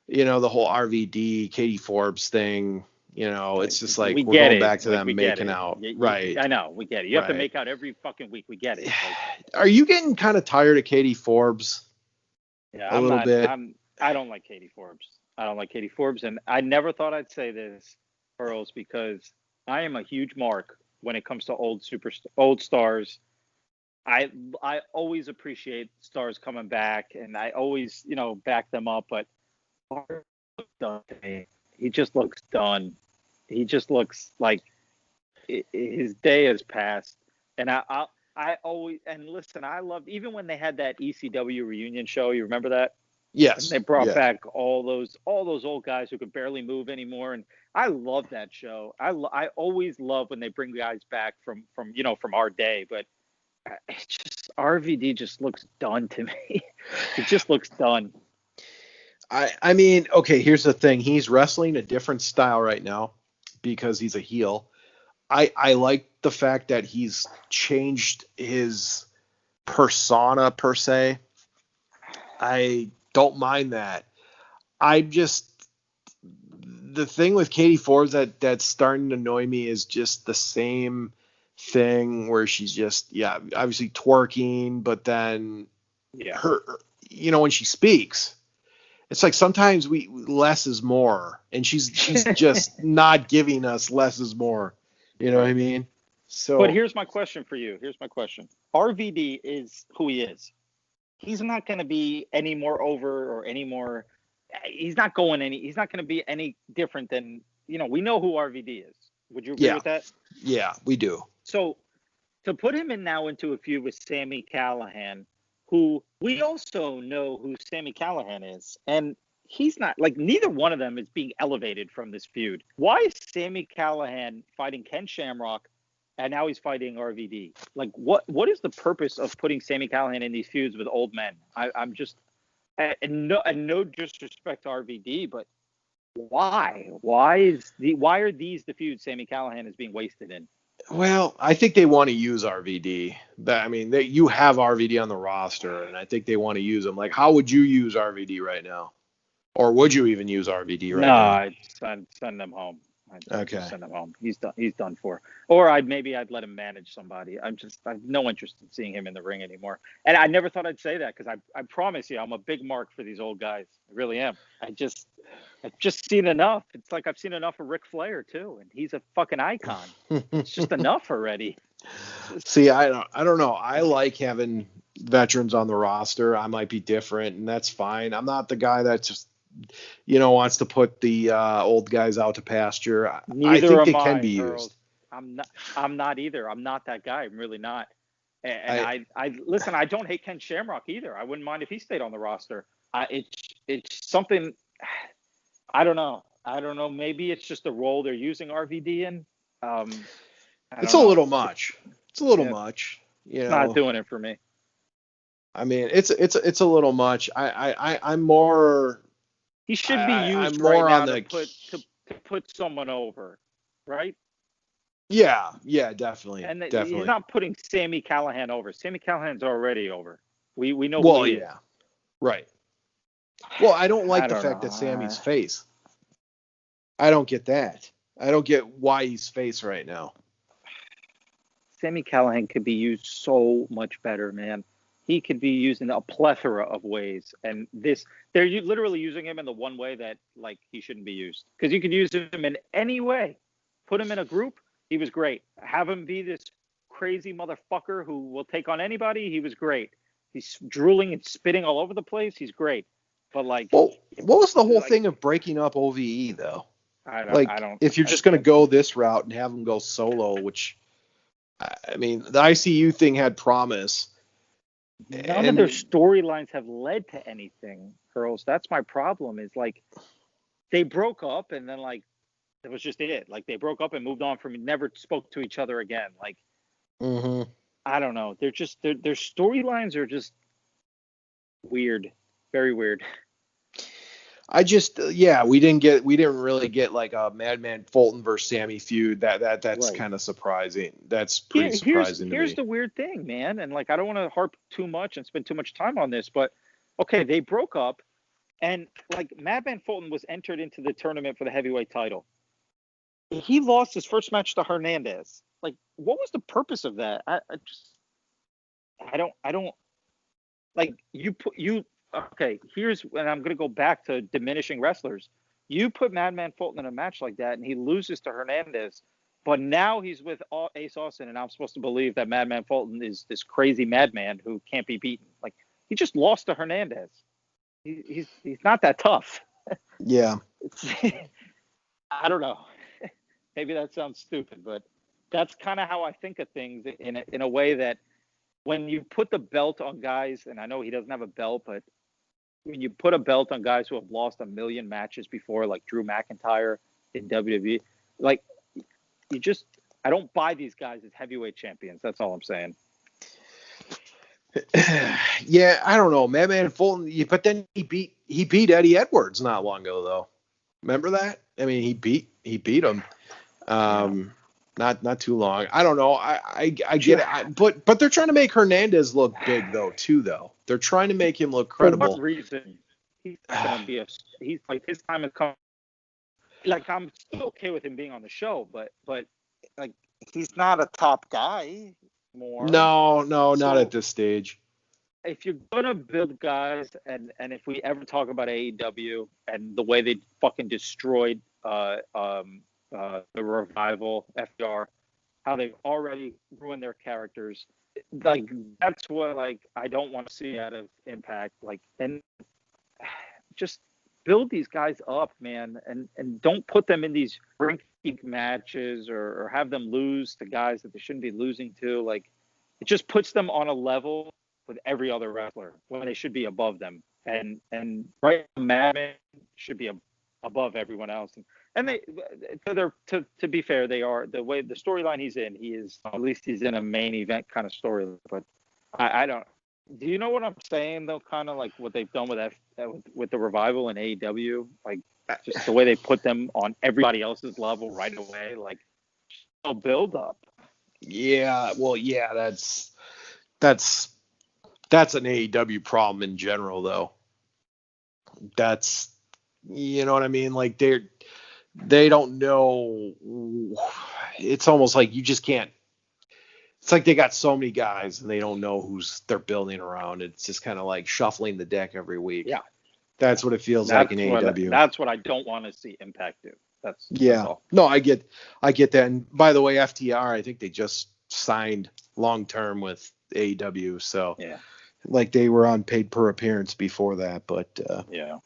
You know, the whole RVD, Katie Forbes thing, you know, it's just like we're going back to them making out. Right.
I know. We get it. You have to make out every fucking week. We get it.
Are you getting kind of tired of Katie Forbes?
Yeah,
a little bit.
I don't like Katie Forbes. And I never thought I'd say this, Hurls, because I am a huge mark when it comes to old stars. I always appreciate stars coming back, and I always, you know, back them up. But he just looks done. He just looks like his day has passed. And I always, and listen, I loved, even when they had that ECW reunion show. You remember that?
Yes.
And they brought back all those old guys who could barely move anymore, and I love that show. I always love when they bring guys back from our day, but it just, RVD just looks done to me. It just looks done.
I mean, okay, here's the thing. He's wrestling a different style right now because he's a heel. I like the fact that he's changed his persona per se. I don't mind that. The thing with Katie Forbes that's starting to annoy me is just the same thing where she's just, obviously twerking, but then her, you know, when she speaks, it's like sometimes less is more, and she's just not giving us less is more. You know what I mean? So,
but here's my question for you. RVD is who he is. He's not going to be any more over or any more. He's not going to be any different than, you know, we know who RVD is. Would you agree with that?
Yeah, we do.
So to put him into a feud with Sami Callihan, who we also know who Sami Callihan is, and he's not, like, neither one of them is being elevated from this feud. Why is Sami Callihan fighting Ken Shamrock, and now he's fighting RVD? Like, what is the purpose of putting Sami Callihan in these feuds with old men? I'm just, and no disrespect to RVD, but why? Why are these the feuds Sami Callihan is being wasted in?
Well, I think they want to use RVD. You have RVD on the roster, and I think they want to use him. Like, how would you use RVD right now? Or would you even use RVD right
No,
now?
I'd send him home. I'd
Okay.
just send him home. He's done. He's done for. Or I'd let him manage somebody. I've no interest in seeing him in the ring anymore. And I never thought I'd say that because I promise you I'm a big mark for these old guys. I really am. I've just seen enough. It's like I've seen enough of Ric Flair too, and he's a fucking icon. It's just enough already.
See, I don't know. I like having veterans on the roster. I might be different, and that's fine. I'm not the guy that just wants to put the old guys out to pasture.
Neither
I think
am
they can
I,
be
Hurls.
used.
I'm not either. I'm not that guy. I'm really not. And I listen. I don't hate Ken Shamrock either. I wouldn't mind if he stayed on the roster. It's something. I don't know. Maybe it's just the role they're using RVD in.
It's a little much. It's a little much.
It's not doing it for me.
I mean, it's a little much. I'm more.
He should be used
more
right
on
now
the
to put someone over, right?
Yeah, definitely.
And
definitely.
He's not putting Sami Callihan over. Sami Callihan's already over. We know.
Well,
who he
yeah,
is.
right. Well, I don't like the fact that Sammy's face. I don't get that. I don't get why he's face right now.
Sami Callihan could be used so much better, man. He could be used in a plethora of ways, and they're literally using him in the one way that like he shouldn't be used. Because you could use him in any way. Put him in a group, he was great. Have him be this crazy motherfucker who will take on anybody, he was great. He's drooling and spitting all over the place, he's great. But like,
well, what was the whole thing of breaking up OVE though?
I don't.
If you're just going to go this route and have him go solo, which I mean, the ICU thing had promise.
None of their storylines have led to anything, Hurls. That's my problem. Is like they broke up and then like it was just it. Like they broke up and moved on from never spoke to each other again. Like I don't know. They're just their storylines are just weird, very weird.
I just we didn't really get like a Madman Fulton versus Sammy feud. That's right. Kind of surprising. That's pretty surprising to me.
Here's the weird thing, man. And like I don't want to harp too much and spend too much time on this, but okay, they broke up, and like Madman Fulton was entered into the tournament for the heavyweight title. He lost his first match to Hernandez. Like, what was the purpose of that? I don't like you. Okay, and I'm going to go back to diminishing wrestlers. You put Madman Fulton in a match like that, and he loses to Hernandez, but now he's with Ace Austin, and I'm supposed to believe that Madman Fulton is this crazy madman who can't be beaten. Like, he just lost to Hernandez. He's not that tough.
Yeah.
I don't know. Maybe that sounds stupid, but that's kind of how I think of things in a way that when you put the belt on guys, and I know he doesn't have a belt, but when you put a belt on guys who have lost a million matches before, like Drew McIntyre in WWE, like I don't buy these guys as heavyweight champions. That's all I'm saying.
Yeah, I don't know, Madman Fulton, but then he beat Eddie Edwards not long ago though. Remember that? I mean, he beat him. Not too long. I don't know. I get it. But they're trying to make Hernandez look big though. They're trying to make him look credible.
For what reason? He's not going to be he's like his time has come. Like I'm still okay with him being on the show, but like he's not a top guy more.
No, not at this stage.
If you're gonna build guys, and if we ever talk about AEW and the way they fucking destroyed the Revival, FDR, how they've already ruined their characters, like that's what like I don't want to see out of Impact. Like, and just build these guys up, man, and don't put them in these rinky matches or have them lose to guys that they shouldn't be losing to. Like, it just puts them on a level with every other wrestler when they should be above them. And right, Madman should be above everyone else. And they, to be fair, they are. The way the storyline he's in, he is, at least he's in a main event kind of story. But I don't. Do you know what I'm saying though? Kind of like what they've done with the Revival and AEW, like just the way they put them on everybody else's level right away, like no build up.
Yeah, well, yeah, that's an AEW problem in general, though. That's, you know what I mean? Like they don't know. It's almost like you just can't. It's like they got so many guys and they don't know who's they're building around. It's just kind of like shuffling the deck every week.
Yeah,
That's what it feels like in AEW.
That's what I don't want to see Impact do. That's all.
No, I get that. And by the way, FTR, I think they just signed long term with AEW, so
Yeah.
like they were on paid per appearance before that, but
Yeah.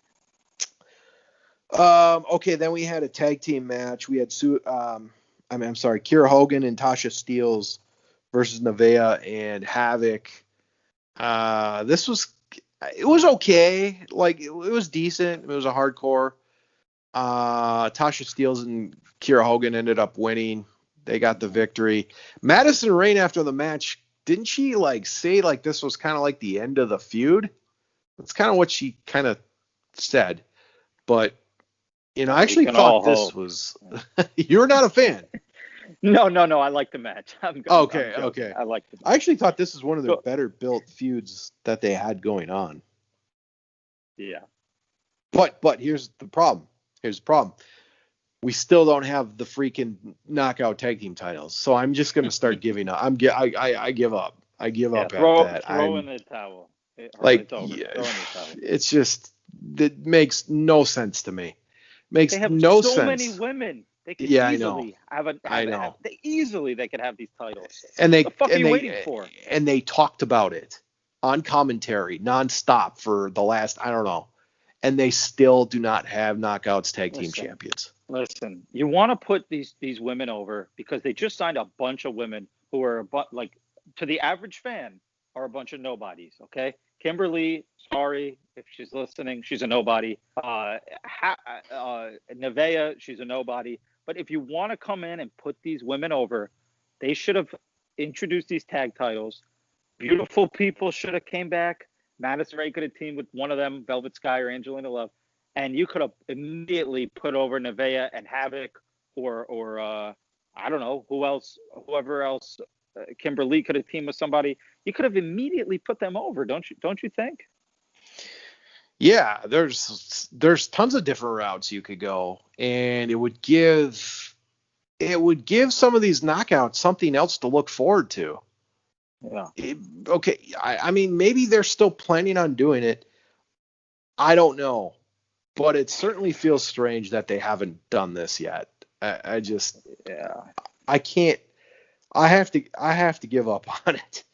Okay, then we had a tag team match. We had I'm sorry, Kiera Hogan and Tasha Steelz versus Nevaeh and Havoc. It was okay. Like it was decent. It was a hardcore. Tasha Steelz and Kiera Hogan ended up winning. They got the victory. Madison Rayne after the match, didn't she like say like this was kind of like the end of the feud? That's kind of what she kind of said. But I actually thought this was. You're not a fan.
No. I like the match.
Okay.
I like the match.
I actually thought this was one of the better built feuds that they had going on.
Yeah.
But here's the problem. We still don't have the freaking knockout tag team titles. So I'm just gonna start giving up. I give up. I give up at that.
Throw in the towel.
It's just it makes no sense to me. Makes
they have
no
so
sense.
Many women. They could easily they could have these titles.
And
what the fuck are you waiting for?
And they talked about it on commentary nonstop for the last, I don't know. And they still do not have Knockouts tag team champions.
Listen, you want to put these women over because they just signed a bunch of women who are like to the average fan are a bunch of nobodies. Okay, Kimberly, sorry if she's listening, she's a nobody. Nevaeh, she's a nobody. But if you want to come in and put these women over, they should have introduced these tag titles. Beautiful people should have came back. Madison Rayne could have teamed with one of them, Velvet Sky or Angelina Love, and you could have immediately put over Nevaeh and Havoc, or I don't know whoever else. Kimberly could have teamed with somebody. You could have immediately put them over, don't you think?
Yeah, there's tons of different routes you could go, and it would give some of these knockouts something else to look forward to.
Yeah.
I mean, maybe they're still planning on doing it. I don't know, but it certainly feels strange that they haven't done this yet. I can't. I have to give up on it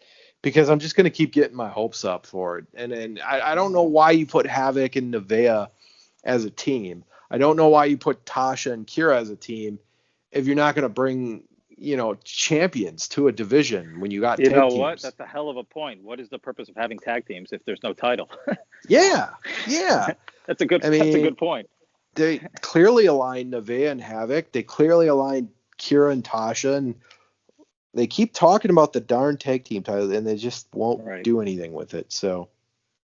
because I'm just going to keep getting my hopes up for it. And then I don't know why you put Havoc and Nevaeh as a team. I don't know why you put Tasha and Kiera as a team if you're not going to bring champions to a division when you got tag teams.
What? That's a hell of a point. What is the purpose of having tag teams if there's no title?
Yeah.
That's a good point.
They clearly aligned Nevaeh and Havoc. They clearly aligned Kiera and Tasha, and they keep talking about the darn tag team title, and they just won't do anything with it. So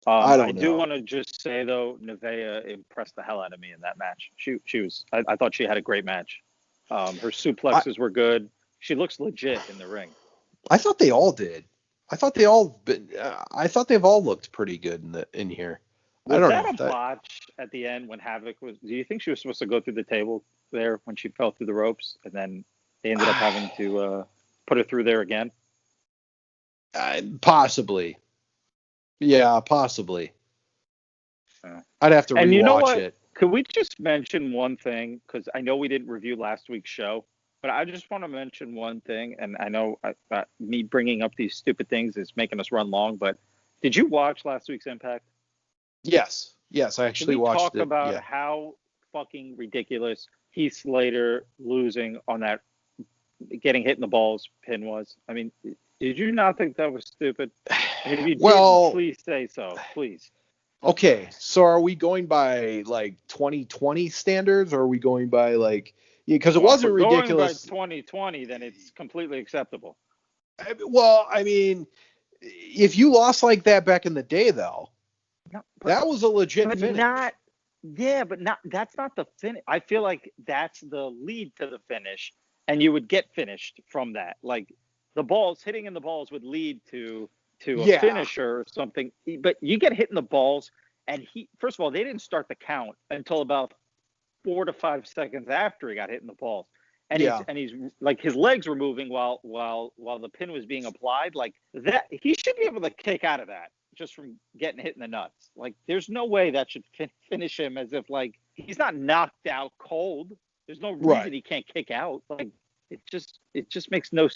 I don't know.
I do want to just say though, Nevaeh impressed the hell out of me in that match. She was. I thought she had a great match. Her suplexes were good. She looks legit in the ring.
I thought they all did. I thought they've all looked pretty good in here. I don't know.
Was that a botch at the end when Havoc was? Do you think she was supposed to go through the table there when she fell through the ropes, and then they ended up having to put her through there again?
Possibly. Yeah, possibly. I'd have to rewatch it.
Could we just mention one thing? Because I know we didn't review last week's show, but I just want to mention one thing. And I know me bringing up these stupid things is making us run long, but did you watch last week's Impact?
Yes, I actually watched it.
Talk about how fucking ridiculous Heath Slater losing on that, getting hit in the balls pin was. I mean, did you not think that was stupid? If you didn't, please say so, please.
Okay, so are we going by like 2020 standards, or are we going by like because it wasn't ridiculous?
Going by 2020, then it's completely acceptable.
Well, I mean, if you lost like that back in the day, though, that was a legit finish. That's not the finish. I feel like that's the lead to the finish, and you would get finished from that. Like
the balls, hitting in the balls would lead to a
Yeah.
finisher or something. But you get hit in the balls, and first of all, they didn't start the count until about 4 to 5 seconds after he got hit in the balls. And he's like, his legs were moving while the pin was being applied. Like that, he should be able to kick out of that just from getting hit in the nuts. Like, there's no way that should finish him, as if, like, he's not knocked out cold. There's no reason he can't kick out. Like, it just makes no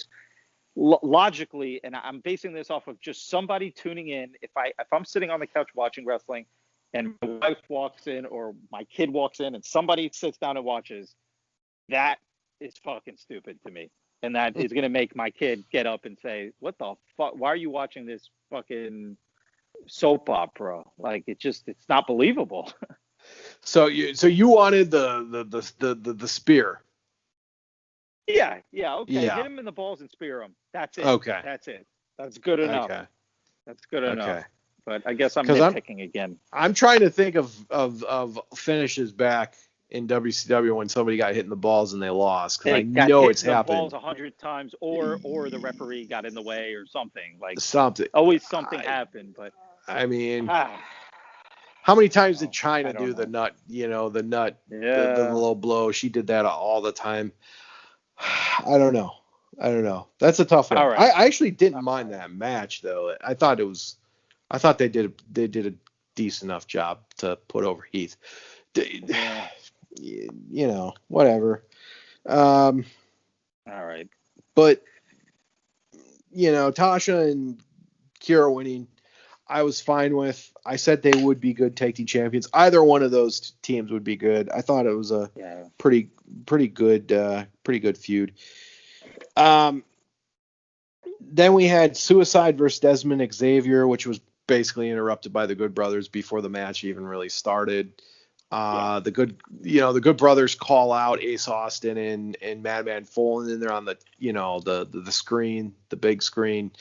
logically. And I'm basing this off of just somebody tuning in. If I'm sitting on the couch watching wrestling, and my wife walks in or my kid walks in, and somebody sits down and watches, that is fucking stupid to me. And that is going to make my kid get up and say, what the fuck? Why are you watching this fucking soap opera? Like, it's not believable.
So you wanted the spear.
Yeah. Okay.
Yeah.
Hit him in the balls and spear him. That's it.
Okay.
That's it. That's good enough.
Okay.
That's good enough.
Okay.
But I guess I'm nitpicking again.
I'm trying to think of finishes back in WCW when somebody got hit in the balls and they lost, because I know it's happened.
Balls 100 times, or the referee got in the way or something. Like,
always
something happened. But
I mean, how many times did Chyna do the nut? The nut, the low blow. She did that all the time. I don't know. That's a tough one.
All right.
I actually didn't mind that match though. I thought they did a decent enough job to put over Heath. Whatever. All
right.
But Tasha and Kira winning, I was fine with. I said they would be good tag team champions. Either one of those teams would be good. I thought it was a pretty good feud. Then we had Suicide versus Desmond Xavier, which was basically interrupted by the Good Brothers before the match even really started. The Good Brothers call out Ace Austin and Madman Fulton, and they're on the screen, the big screen.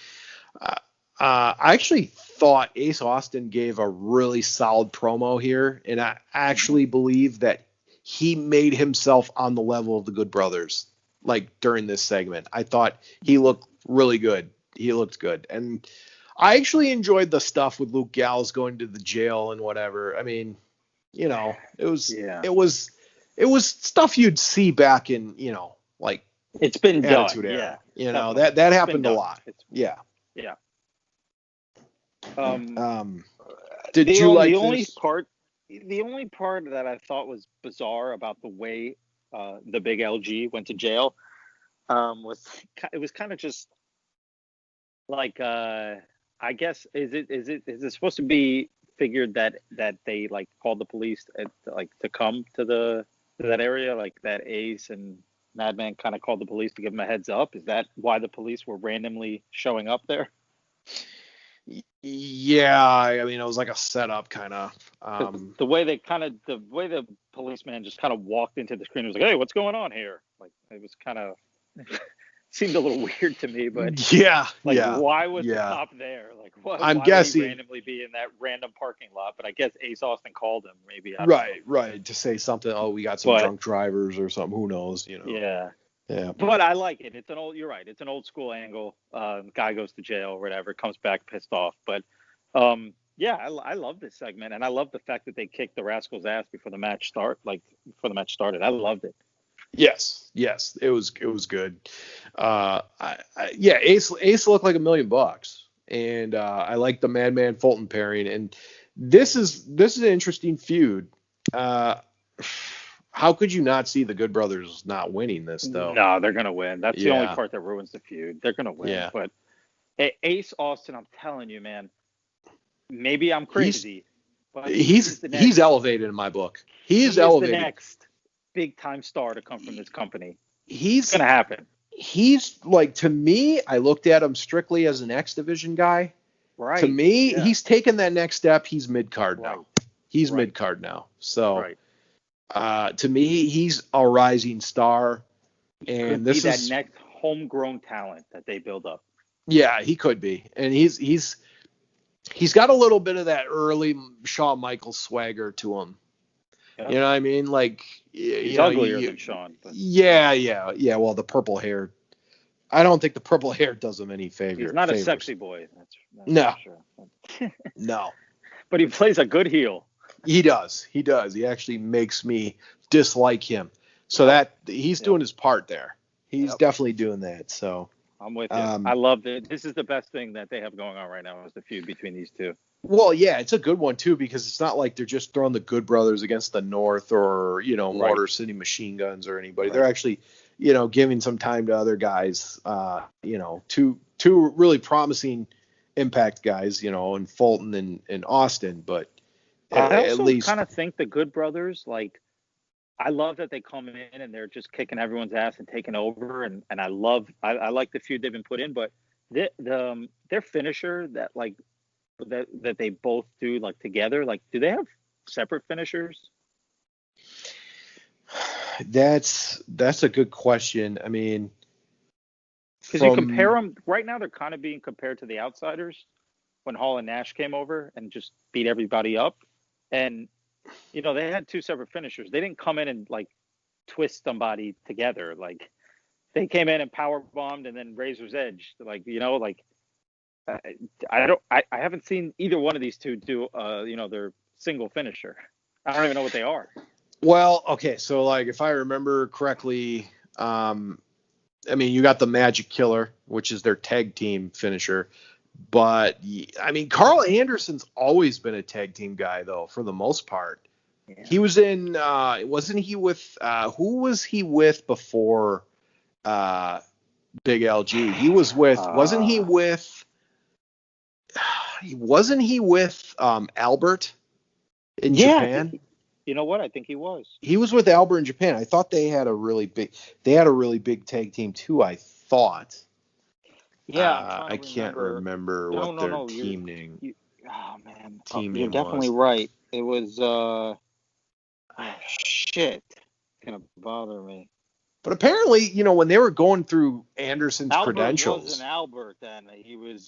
I actually thought Ace Austin gave a really solid promo here, and I actually believe that he made himself on the level of the Good Brothers, like, during this segment. I thought he looked really good. He looked good. And I actually enjoyed the stuff with Luke Gallows going to the jail and whatever. I mean, it was stuff you'd see back in, like,
it's been
Attitude
done.
Era.
Yeah.
That happened a lot.
Yeah.
Did you like
the
this?
only part that I thought was bizarre about the way the big LG went to jail was kind of just like, I guess is it supposed to be figured that they, like, called the police to come to that area, like that Ace and Madman kind of called the police to give them a heads up? Is that why the police were randomly showing up there?
Yeah, I mean, it was like a setup kind of.
The way the policeman just kind of walked into the screen and was like, "Hey, what's going on here?" Like, it was kind of seemed a little weird to me, but why was the cop there? Like, why guessing would he randomly be in that random parking lot? But I guess Ace Austin called him, maybe.
Right, to say something. Oh, we got some drunk drivers or something. Who knows?
Yeah. But I like it. You're right. It's an old school angle. Guy goes to jail or whatever, comes back pissed off. But I love this segment, and I love the fact that they kicked the Rascals' ass before the match started. I loved it.
Yes, it was good. Ace looked like $1 million, and I like the Madman Fulton pairing, and this is an interesting feud. How could you not see the Good Brothers not winning this, though?
No, they're gonna win. That's the only part that ruins the feud. They're gonna win. Yeah. But Ace Austin, I'm telling you, man. Maybe I'm crazy, but
he's elevated in my book. He is elevated.
The next big time star to come from this company.
It's
gonna happen.
He's, like, to me, I looked at him strictly as an X Division guy.
Right.
To me, he's taken that next step. He's mid card now. He's mid card now. So, to me, he's a rising star. And this is
that next homegrown talent that they build up.
Yeah, he could be, and he's got a little bit of that early Shawn Michaels swagger to him. Yeah. You know what I mean? Like,
he's uglier than Shawn. But.
Yeah. Well, the purple hair I don't think the purple hair does him any favor.
He's not
favors.
a sexy boy. That's
No.
for sure.
No.
But he plays a good heel.
He does. He does. He actually makes me dislike him. So that he's doing his part there. He's definitely doing that. So
I'm with you. I love it. This is the best thing that they have going on right now is the feud between these two.
Well, yeah, it's a good one too because it's not like they're just throwing the Good Brothers against the North or Motor City Machine Guns or anybody. Right. They're actually giving some time to other guys. Two really promising Impact guys. In Fulton and Austin, but
I
at
also
least
kind of think the Good Brothers I love that they come in and they're just kicking everyone's ass and taking over, and I like the feud they've been put in, but their finisher that they both do together, do they have separate finishers?
That's a good question. I mean,
because you compare them right now, they're kind of being compared to the Outsiders when Hall and Nash came over and just beat everybody up, and they had two separate finishers. They didn't come in and twist somebody together. They came in and power bombed and then Razor's Edge. I haven't seen either one of these two do their single finisher. I don't even know what they are.
Well, okay, so if I remember correctly, you got the Magic Killer, which is their tag team finisher. But Carl Anderson's always been a tag team guy though, for the most part. Yeah. He was in wasn't he with who was he with before Big LG? He was with wasn't he with Albert in Japan?
You know what? I think he was.
He was with Albert in Japan. I thought they had a really big tag team too, I thought.
Yeah,
I can't remember what their team name.
You're definitely right. It was shit. It's gonna bother me.
But apparently, when they were going through Anderson's credentials,
Albert wasn't Albert then. He was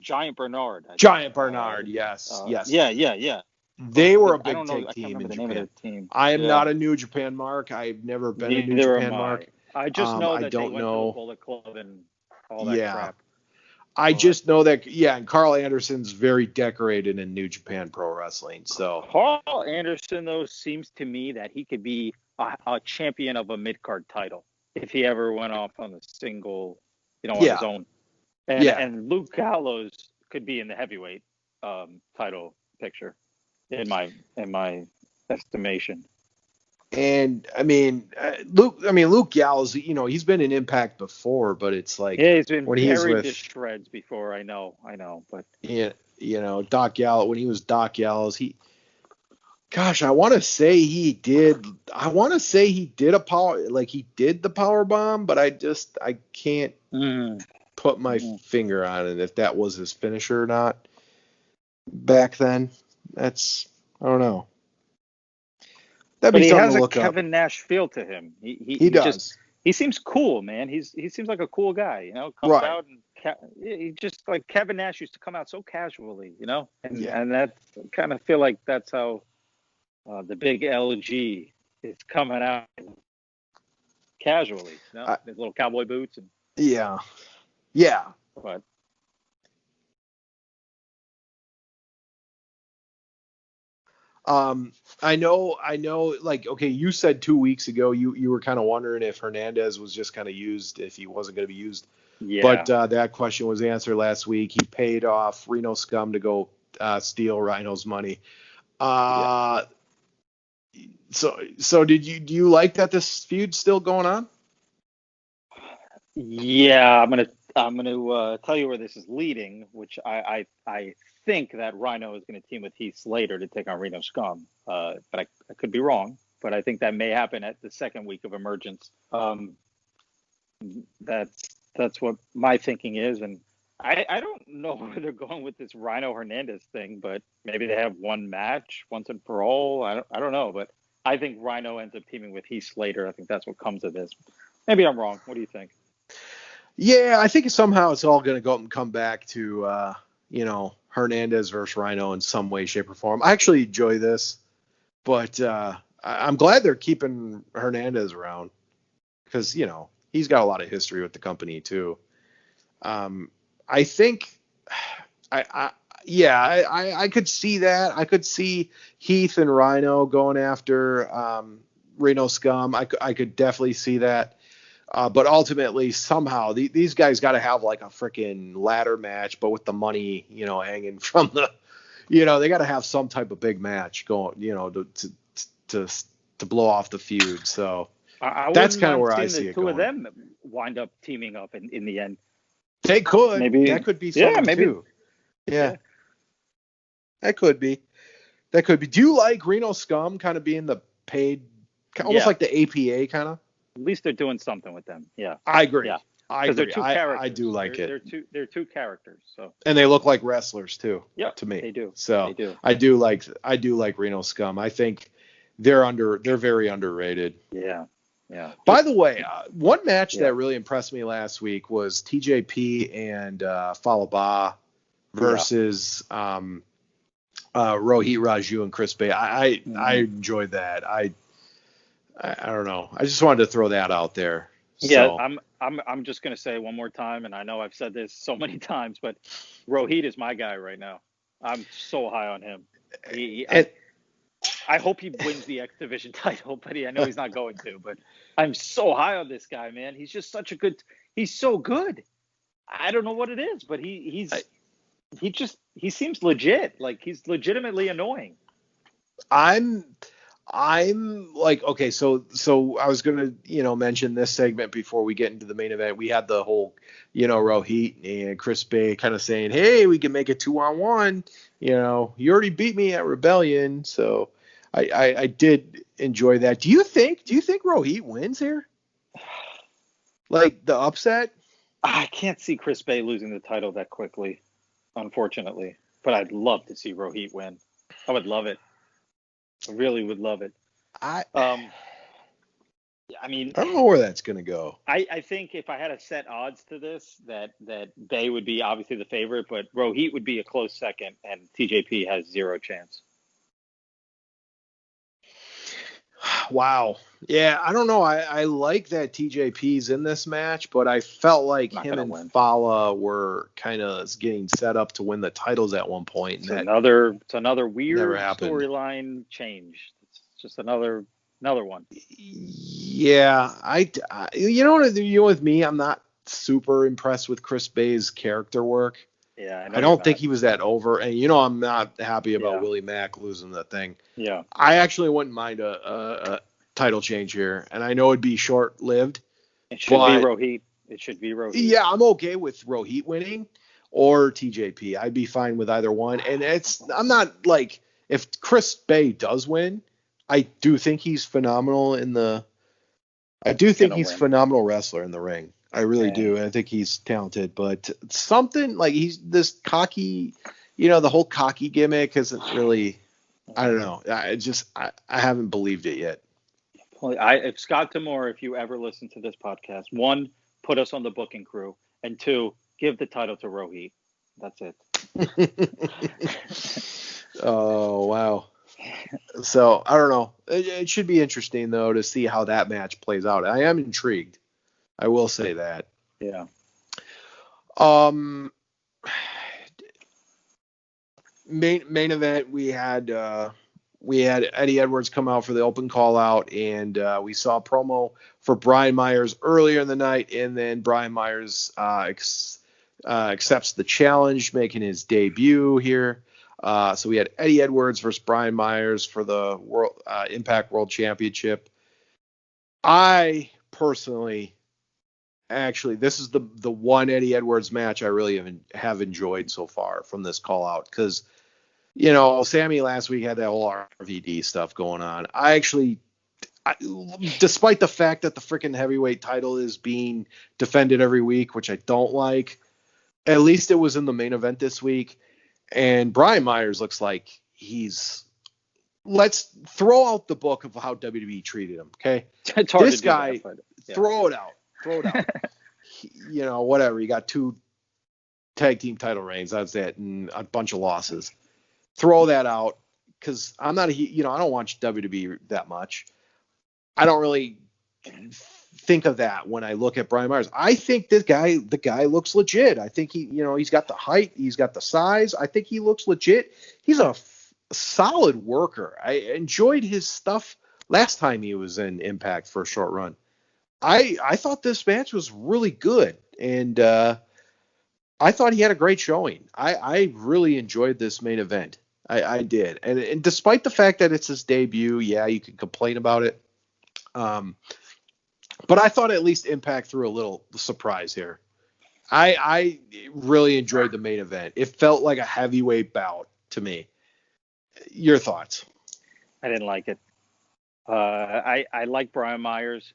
Giant Bernard.
Bernard, yes.
Yeah.
They were a big tag team in Japan. I am not a New Japan mark. I've never been a New Japan mark.
I just know that they went to the Bullet Club and all that crap.
I just know that, and Carl Anderson's very decorated in New Japan Pro Wrestling. So
Carl Anderson, though, seems to me that he could be a champion of a mid-card title if he ever went off on a single, on his own. And Luke Gallows could be in the heavyweight title picture, in my estimation.
And Luke Gallows, he's been in Impact before, but it's
he's been buried to shreds before. I know, but
Doc Gallows, when he was Doc Gallows, I want to say he did a power, he did the power bomb, but I can't put my finger on it if that was his finisher or not back then. I don't know.
But he has a Kevin Nash feel to him. He
does.
He seems cool, man. He seems like a cool guy, Comes out and he just like Kevin Nash used to come out so casually, And that kind of feel like that's how the big LG is coming out casually, his little cowboy boots and
yeah.
But
I know, okay, you said 2 weeks ago you were kind of wondering if Hernandez was just kind of used, if he wasn't going to be used.
Yeah.
But that question was answered last week. He paid off Reno Scum to go steal Rhino's money. So do you like that this feud's still going on?
Yeah, I'm gonna tell you where this is leading, which I think that Rhino is going to team with Heath Slater to take on Reno Scum, but I could be wrong. But I think that may happen at the second week of Emergence. That's what my thinking is, and I don't know where they're going with this Rhino Hernandez thing, but maybe they have one match once and for all. I don't know, but I think Rhino ends up teaming with Heath Slater. I think that's what comes of this. Maybe I'm wrong. What do you think?
Yeah, I think somehow it's all going to go up and come back to Hernandez versus Rhino in some way, shape, or form. I actually enjoy this, but I'm glad they're keeping Hernandez around because he's got a lot of history with the company too. I think, I could see that. I could see Heath and Rhino going after Reno Scum. I could definitely see that. But ultimately, somehow, these guys got to have like a freaking ladder match, but with the money, hanging from the, they got to have some type of big match going, to blow off the feud. So that's kind of where I see it going.
The two of them wind up teaming up in the end.
They could.
Maybe
that could be something too. Yeah. That could be. Do you like Reno Scum kind of being the paid, almost like the APA kind of?
At least they're doing something with them. Yeah.
I agree.
Yeah.
I agree.
They're two characters.
I do like it.
They're two characters. So.
And they look like wrestlers too.
Yeah.
To me.
They do.
So
they do.
I do like Reno Scum. I think they're very underrated.
Yeah. Yeah.
By the way, one match that really impressed me last week was TJP and Falaba versus Rohit Raju and Chris Bay. I enjoyed that. I don't know. I just wanted to throw that out there.
Yeah,
so.
I'm just gonna say one more time, and I know I've said this so many times, but Rohit is my guy right now. I'm so high on him. I hope he wins the X Division title, but I know he's not going to. But I'm so high on this guy, man. He's just he's so good. I don't know what it is, but he seems legit. Like he's legitimately annoying.
I'm like, okay, so I was gonna, mention this segment before we get into the main event. We had the whole, Rohit and Chris Bay kind of saying, hey, we can make it 2-on-1. You already beat me at Rebellion, so I did enjoy that. Do you think Rohit wins here? Like the upset?
I can't see Chris Bay losing the title that quickly, unfortunately. But I'd love to see Rohit win. I would love it. I really would love it. I mean,
I don't know where that's going to go.
I think if I had to set odds to this, that Bay would be obviously the favorite, but Rohit would be a close second, and TJP has zero chance.
Wow. Yeah, I don't know. I like that TJP's in this match, but I felt like him and Fala were kind of getting set up to win the titles at one point.
It's another weird storyline change. It's just another one.
Yeah, with me, I'm not super impressed with Chris Bay's character work.
Yeah,
I don't think he was that over, and I'm not happy about Willie Mack losing the thing.
Yeah,
I actually wouldn't mind a title change here, and I know it'd be short-lived.
It should be Rohit.
Yeah, I'm okay with Rohit winning or TJP. I'd be fine with either one, and I'm not like, if Chris Bay does win, I do think he's phenomenal phenomenal wrestler in the ring. I really do. And I think he's talented, but something like he's this cocky, the whole cocky gimmick isn't really, I don't know. I haven't believed it yet.
Well, if Scott D'Amore, if you ever listen to this podcast, 1, put us on the booking crew, and 2, give the title to Rohit. That's it.
Oh, wow. So I don't know. It should be interesting though to see how that match plays out. I am intrigued. I will say that.
Yeah.
Main event, we had Eddie Edwards come out for the open call out, and we saw a promo for Brian Myers earlier in the night, and then Brian Myers accepts the challenge, making his debut here. So we had Eddie Edwards versus Brian Myers for the Impact World Championship. I personally, actually, this is the one Eddie Edwards match I really have enjoyed so far from this call out, because Sammy last week had that whole RVD stuff going on. Despite the fact that the freaking heavyweight title is being defended every week, which I don't like, at least it was in the main event this week. And Brian Myers looks like let's throw out the book of how WWE treated him. Okay. This guy, throw it out. Whatever. You got 2 tag team title reigns. That's it. And a bunch of losses. Throw that out. Cause I'm not I don't watch WWE that much. I don't really think of that when I look at Brian Myers. I think the guy looks legit. I think he's got the height, he's got the size. I think he looks legit. He's a solid worker. I enjoyed his stuff last time he was in Impact for a short run. I thought this match was really good, and I thought he had a great showing. I really enjoyed this main event. I did, and despite the fact that it's his debut, yeah, you can complain about it. But I thought at least Impact threw a little surprise here. I really enjoyed the main event. It felt like a heavyweight bout to me. Your thoughts?
I didn't like it. I like Brian Myers.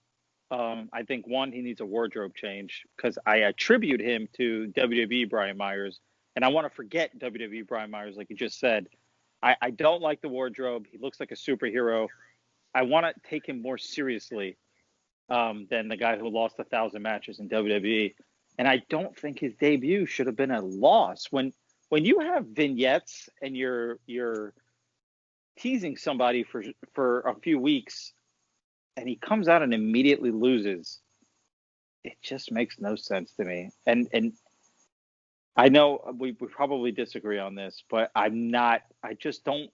I think, one, he needs a wardrobe change because I attribute him to WWE Brian Myers, and I want to forget WWE Brian Myers, like you just said. I don't like the wardrobe. He looks like a superhero. I want to take him more seriously than the guy who lost 1,000 matches in WWE. And I don't think his debut should have been a loss. When you have vignettes and you're teasing somebody for a few weeks, and he comes out and immediately loses, it just makes no sense to me. And I know we probably disagree on this, but I just don't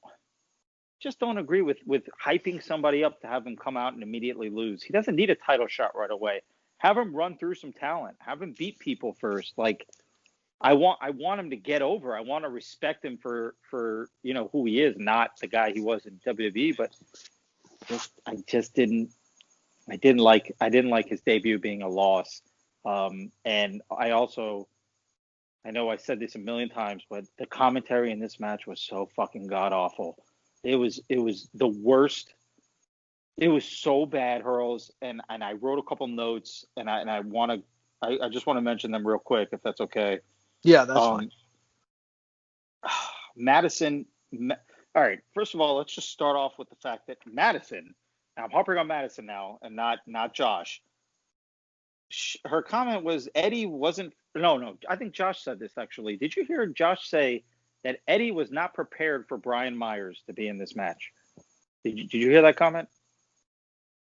agree with hyping somebody up to have him come out and immediately lose. He doesn't need a title shot right away. Have him run through some talent. Have him beat people first. Like, I want him to get over. I want to respect him for who he is, not the guy he was in WWE. But I didn't like his debut being a loss. And I know I said this a million times, but the commentary in this match was so fucking god awful. It was the worst. It was so bad, Hurls, and I wrote a couple notes, and I just want to mention them real quick, if that's okay.
Yeah, that's fine.
Madison. All right. First of all, let's just start off with the fact that Madison. I'm harping on Madison now, and not Josh. Her comment was Eddie wasn't. No. I think Josh said this actually. Did you hear Josh say that Eddie was not prepared for Brian Myers to be in this match? Did you hear that comment?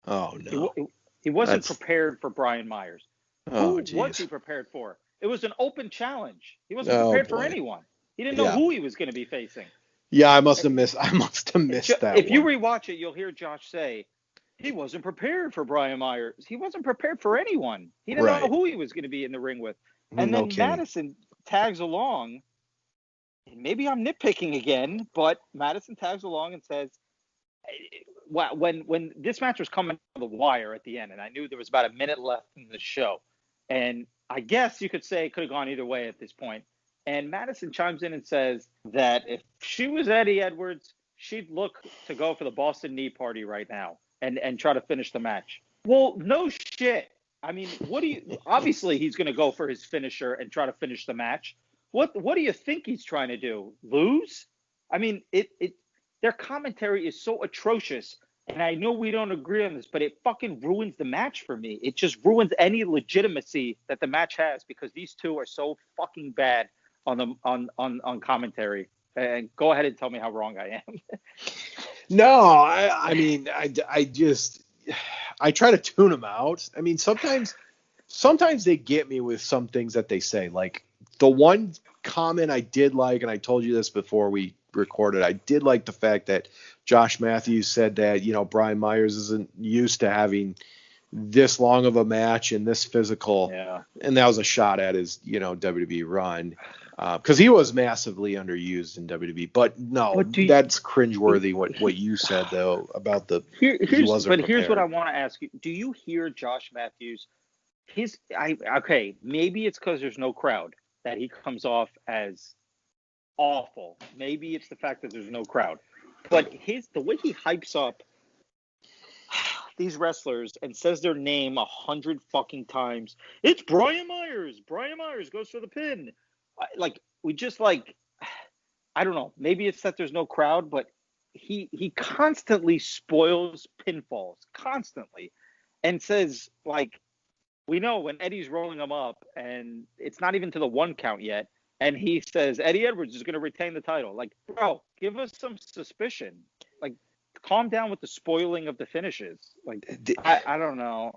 Oh no.
He wasn't prepared for Brian Myers.
Oh,
Who was he prepared for? It was an open challenge. He wasn't prepared for anyone. He didn't know who he was going to be facing.
Yeah, I must have missed that.
If you rewatch it, you'll hear Josh say he wasn't prepared for Brian Myers. He wasn't prepared for anyone. He didn't know who he was going to be in the ring with. And then Madison tags along. And maybe I'm nitpicking again, but Madison tags along and says, when this match was coming to the wire at the end, and I knew there was about a minute left in the show, and I guess you could say it could have gone either way at this point. And Madison chimes in and says that if she was Eddie Edwards, she'd look to go for the Boston Knee Party right now and try to finish the match. Well, no shit. I mean, obviously he's going to go for his finisher and try to finish the match. What do you think he's trying to do? Lose? I mean, their commentary is so atrocious, and I know we don't agree on this, but it fucking ruins the match for me. It just ruins any legitimacy that the match has because these two are so fucking bad on commentary. And go ahead and tell me how wrong I am.
No, I mean, I try to tune them out. I mean, sometimes they get me with some things that they say. Like the one comment I did like, and I told you this before we recorded, I did like the fact that Josh Matthews said that, Brian Myers isn't used to having this long of a match and this physical. Yeah. And that was a shot at his, WWE run. Because he was massively underused in WWE, but no, that's cringeworthy. What you said though about the he wasn't prepared.
Here's what I want to ask you: do you hear Josh Matthews? Maybe it's because there's no crowd that he comes off as awful. Maybe it's the fact that there's no crowd, but the way he hypes up these wrestlers and says their name 100 fucking times. It's Brian Myers. Brian Myers goes for the pin. I don't know. Maybe it's that there's no crowd, but he constantly spoils pinfalls, constantly, and says, we know when Eddie's rolling him up, and it's not even to the 1 count yet, and he says Eddie Edwards is going to retain the title. Bro, give us some suspicion. calm down with the spoiling of the finishes. Like, I don't know.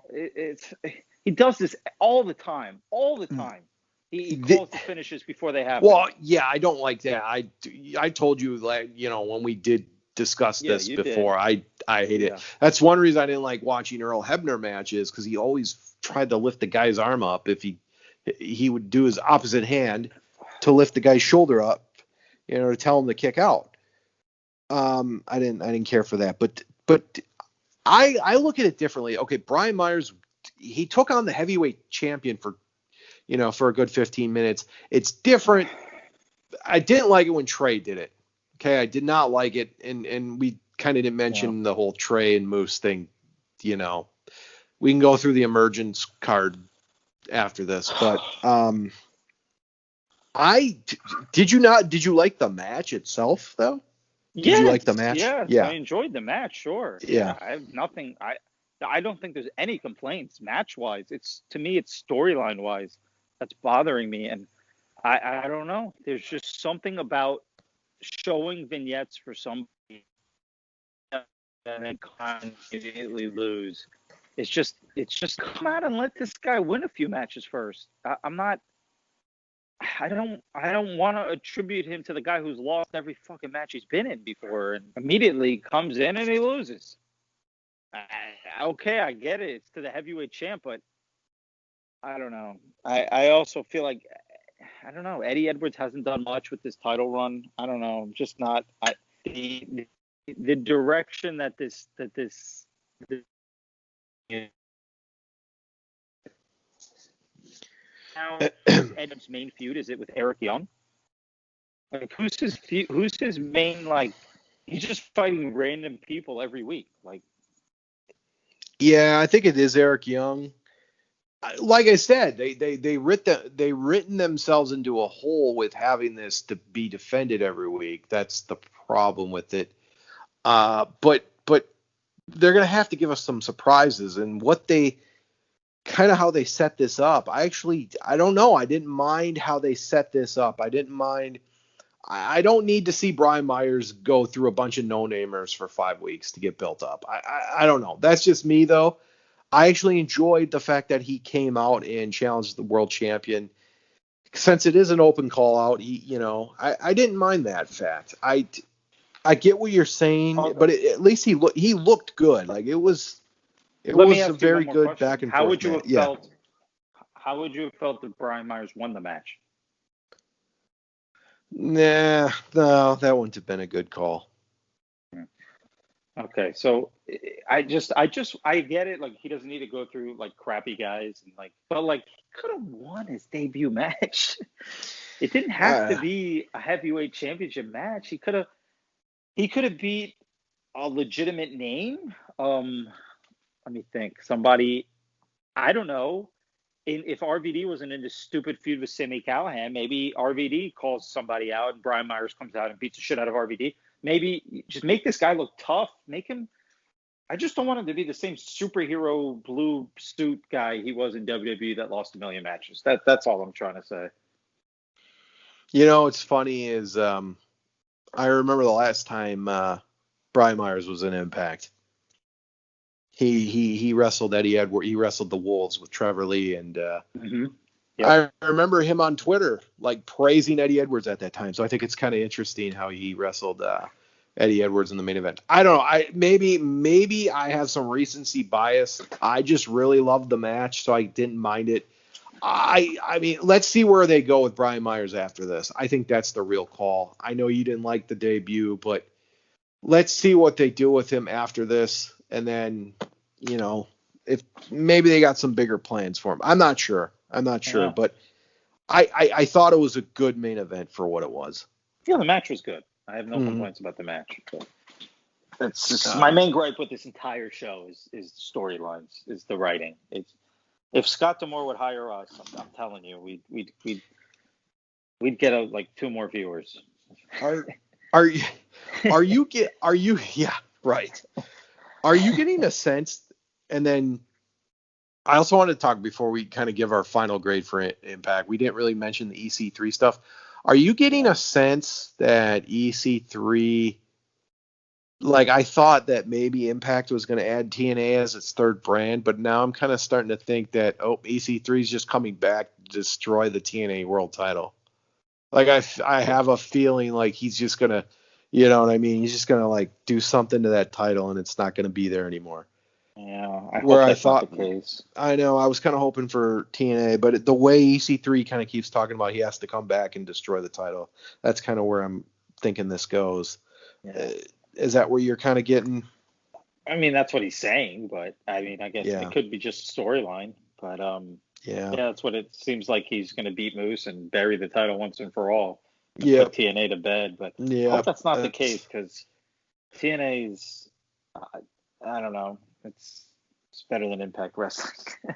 He does this all the time. All the time. He calls the finishes before they happen.
Well, yeah, I don't like that. I told you, like, when we did discuss this before, I hate it. That's one reason I didn't like watching Earl Hebner matches, because he always tried to lift the guy's arm up. If he would do his opposite hand to lift the guy's shoulder up, to tell him to kick out. I didn't care for that, but I look at it differently. Okay, Brian Myers, he took on the heavyweight champion for a good 15 minutes. It's different. I didn't like it when Trey did it. Okay, I did not like it, and we kind of didn't mention the whole Trey and Moose thing. We can go through the emergence card after this, but did you like the match itself though? Did you like the match?
Yeah, I enjoyed the match. Sure.
Yeah.
I have nothing. I don't think there's any complaints match wise. To me, it's storyline wise that's bothering me, and I don't know. There's just something about showing vignettes for somebody and then immediately lose. It's just come out and let this guy win a few matches first. I don't want to attribute him to the guy who's lost every fucking match he's been in before and immediately comes in and he loses. Okay, I get it. It's to the heavyweight champ, but I don't know. I also feel like, I don't know, Eddie Edwards hasn't done much with this title run. I don't know. I'm just not. The direction that this now Edwards' main feud, is it with Eric Young? Like, who's his main, like, he's just fighting random people every week. Like,
yeah, I think it is Eric Young. Like I said, they written themselves into a hole with having this to be defended every week. That's the problem with it. But they're gonna have to give us some surprises, and how they set this up. I don't know. I didn't mind how they set this up. I didn't mind. I don't need to see Brian Myers go through a bunch of no-namers for 5 weeks to get built up. I don't know. That's just me, though. I actually enjoyed the fact that he came out and challenged the world champion. Since it is an open call out, I didn't mind that fact. I get what you're saying, but at least he looked good. Like, it was a very good back and forth.
How would you have felt? How would you have felt if Brian Myers won the match?
Nah, no, that wouldn't have been a good call.
Okay, so I get it. Like, he doesn't need to go through like crappy guys and but he could have won his debut match. It didn't have to be a heavyweight championship match. He could have beat a legitimate name. Let me think. Somebody, I don't know. If RVD wasn't in this stupid feud with Sami Callihan, maybe RVD calls somebody out and Brian Myers comes out and beats the shit out of RVD. Maybe just make this guy look tough. Make him. I just don't want him to be the same superhero blue suit guy he was in WWE that lost a million matches. That's all I'm trying to say.
What's funny is I remember the last time Brian Myers was in Impact. He wrestled Eddie Edwards. He wrestled the Wolves with Trevor Lee, and I remember him on Twitter praising Eddie Edwards at that time. So I think it's kind of interesting how he wrestled Eddie Edwards in the main event. I don't know. Maybe I have some recency bias. I just really loved the match, so I didn't mind it. I mean, let's see where they go with Brian Myers after this. I think that's the real call. I know you didn't like the debut, but let's see what they do with him after this. And then, if maybe they got some bigger plans for him. I'm not sure, but I thought it was a good main event for what it was.
Yeah, the match was good. I have no complaints about the match. But that's just my main gripe with this entire show is the storylines, is the writing. If Scott D'Amore would hire us, I'm telling you, we'd get 2 more viewers.
Are you yeah, right. Are you getting a sense? And then I also wanted to talk before we kind of give our final grade for Impact. We didn't really mention the EC3 stuff. Are you getting a sense that EC3 like I thought that maybe Impact was going to add TNA as its third brand, but now I'm kind of starting to think that EC3 is just coming back to destroy the TNA World Title. Like I have a feeling like he's just gonna, you know what I mean? He's just gonna like do something to that title, and it's not gonna be there anymore.
Yeah, I hope that's not the case.
I know I was kind of hoping for TNA, but the way EC3 kind of keeps talking about he has to come back and destroy the title, that's kind of where I'm thinking this goes.
Yeah.
Is that where you're kind of getting?
I mean, that's what he's saying, but I mean, I guess
Yeah.
it could be just a storyline. But yeah, that's what it seems like. He's going to beat Moose and bury the title once and for all.
Yeah,
put TNA to bed. But
yeah,
I hope that's not the case, because TNA's, I don't know, it's better than Impact Wrestling.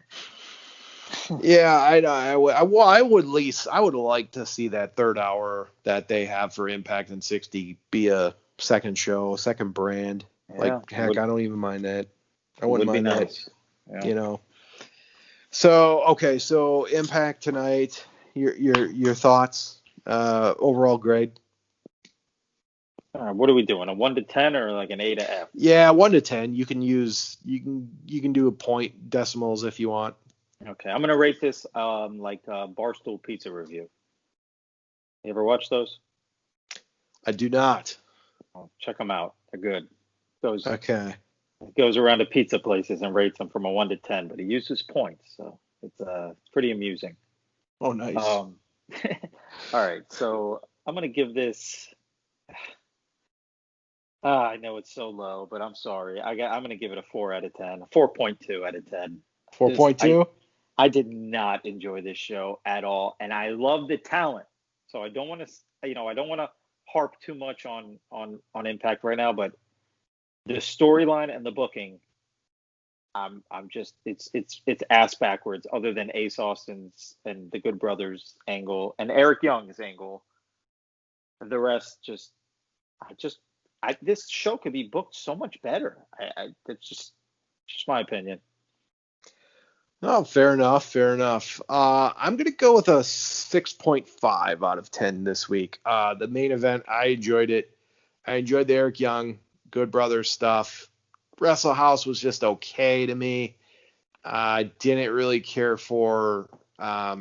Yeah, I would like to see that third hour that they have for Impact and 60 be a second show, second brand.
Yeah,
like heck, I don't even mind that. I wouldn't
would be
mind
nice.
that.
Yeah.
You know. So okay, so Impact tonight. Your thoughts? Overall grade?
What are we doing? A 1 to 10 or like an A to F?
Yeah, 1 to 10. You can do a point decimals if you want.
Okay, I'm gonna rate this like Barstool Pizza Review. You ever watch those?
I do not.
Well, check them out. They're good. Goes around to pizza places and rates them from a 1 to 10, but he uses points, so it's pretty amusing.
Oh, nice.
All right, so I'm gonna give this. I know it's so low, but I'm sorry. I'm gonna give it a 4 out of 10, 4.2 out of 10.
4.2.
I did not enjoy this show at all, and I love the talent. So I don't want to, I don't want to harp too much on Impact right now, but the storyline and the booking, I'm just it's ass backwards. Other than Ace Austin's and the Good Brothers angle and Eric Young's angle, the rest this show could be booked so much better. That's just my opinion.
Oh, fair enough. I'm going to go with a 6.5 out of 10 this week. The main event, I enjoyed it. I enjoyed the Eric Young, Good Brothers stuff. Wrestle House was just okay to me. I didn't really care for. There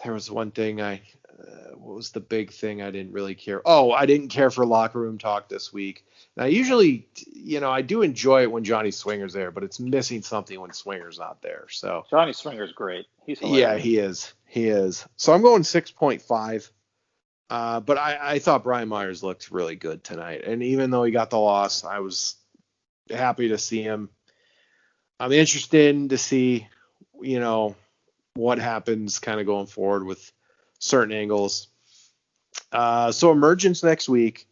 was one thing what was the big thing I didn't really care? Oh, I didn't care for locker room talk this week. Now, usually, I do enjoy it when Johnny Swinger's there, but it's missing something when Swinger's not there. So
Johnny Swinger's great. He's hilarious.
Yeah, he is. So I'm going 6.5. But I thought Brian Myers looked really good tonight. And even though he got the loss, I was happy to see him. I'm interested to see, what happens kind of going forward with certain angles. So Emergence next week.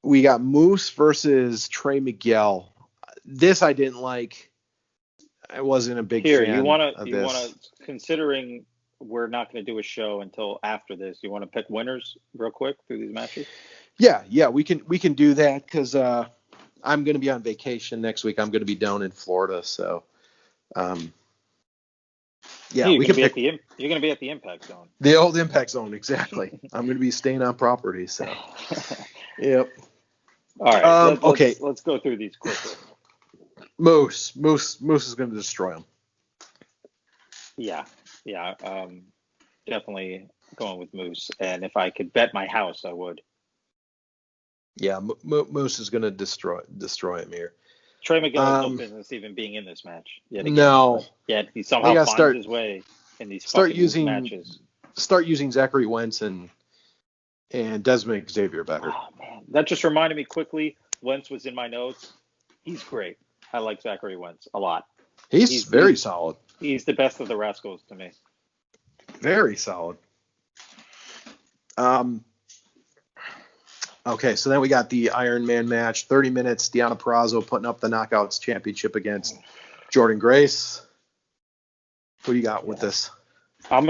We got Moose versus Trey Miguel. This I didn't like. I wasn't a big fan of this.
Considering we're not going to do a show until after this, you want to pick winners real quick through these matches?
Yeah, we can do that because I'm going to be on vacation next week. I'm going to be down in Florida, so we can pick.
You're going to be at the Impact Zone.
The old Impact Zone, exactly. I'm going to be staying on property, so. Yep.
All right. Okay. Let's go through these quickly.
Moose is going to destroy him.
Yeah. Definitely going with Moose. And if I could bet my house, I would.
Yeah, Moose is going to destroy him here.
Trey Miguel has no business even being in this match.
No.
Yet he somehow finds his way in these matches.
Start using Zachary Wentz and Desmond Xavier better.
Oh, man. That just reminded me quickly. Wentz was in my notes. He's great. I like Zachary Wentz a lot.
He's very solid.
He's the best of the Rascals to me.
Very solid. Okay, so then we got the Iron Man match. 30 minutes. Deonna Purrazzo putting up the Knockouts Championship against Jordynne Grace. What do you got with this?
I'm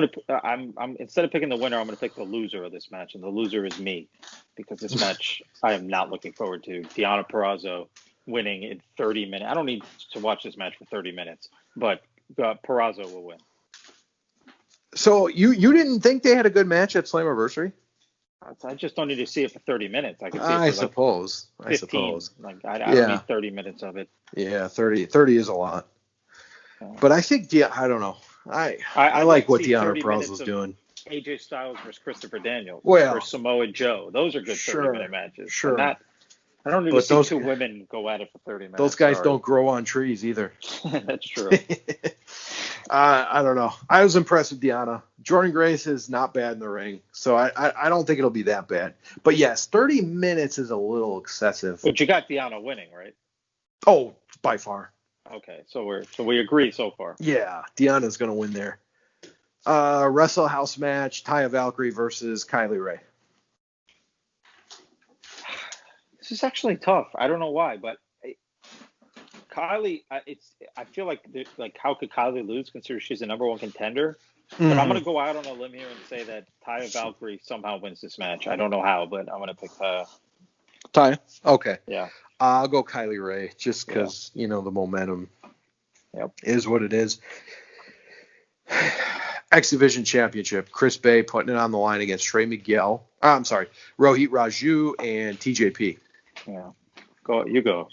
instead of picking the winner, I'm gonna pick the loser of this match, and the loser is me, because this match I am not looking forward to. Deonna Purrazzo winning in 30 minutes. I don't need to watch this match for 30 minutes, but Purrazzo will win.
So you didn't think they had a good match at Slammiversary?
I just don't need to see it for 30 minutes. I can see it for
I suppose.
15. Like I don't need 30 minutes of it.
Yeah, 30 is a lot. But I think I don't know. I like what Deanna Prazel's doing.
AJ Styles versus Christopher Daniels
or
Samoa Joe. Those are good 30-minute matches.
Sure.
I don't need to see two women go at it for 30 minutes.
Those guys don't grow on trees either.
That's true.
I don't know. I was impressed with Deanna. Jordan Grace is not bad in the ring, so I don't think it'll be that bad. But yes, 30 minutes is a little excessive.
But you got Deanna winning, right?
Oh, by far.
Okay, so we agree so far.
Yeah, Deanna's gonna win there. Wrestle House match: Taya Valkyrie versus Kylie Ray.
This is actually tough. I don't know why, but Kylie, I feel like how could Kylie lose considering she's the number one contender? But I'm going to go out on a limb here and say that Taya Valkyrie somehow wins this match. I don't know how, but I'm going to pick Taya.
Taya? Okay.
Yeah.
I'll go Kylie Ray just because, the momentum is what it is. X Division Championship. Chris Bay putting it on the line against Trey Miguel. Rohit Raju and TJP.
Yeah. You go.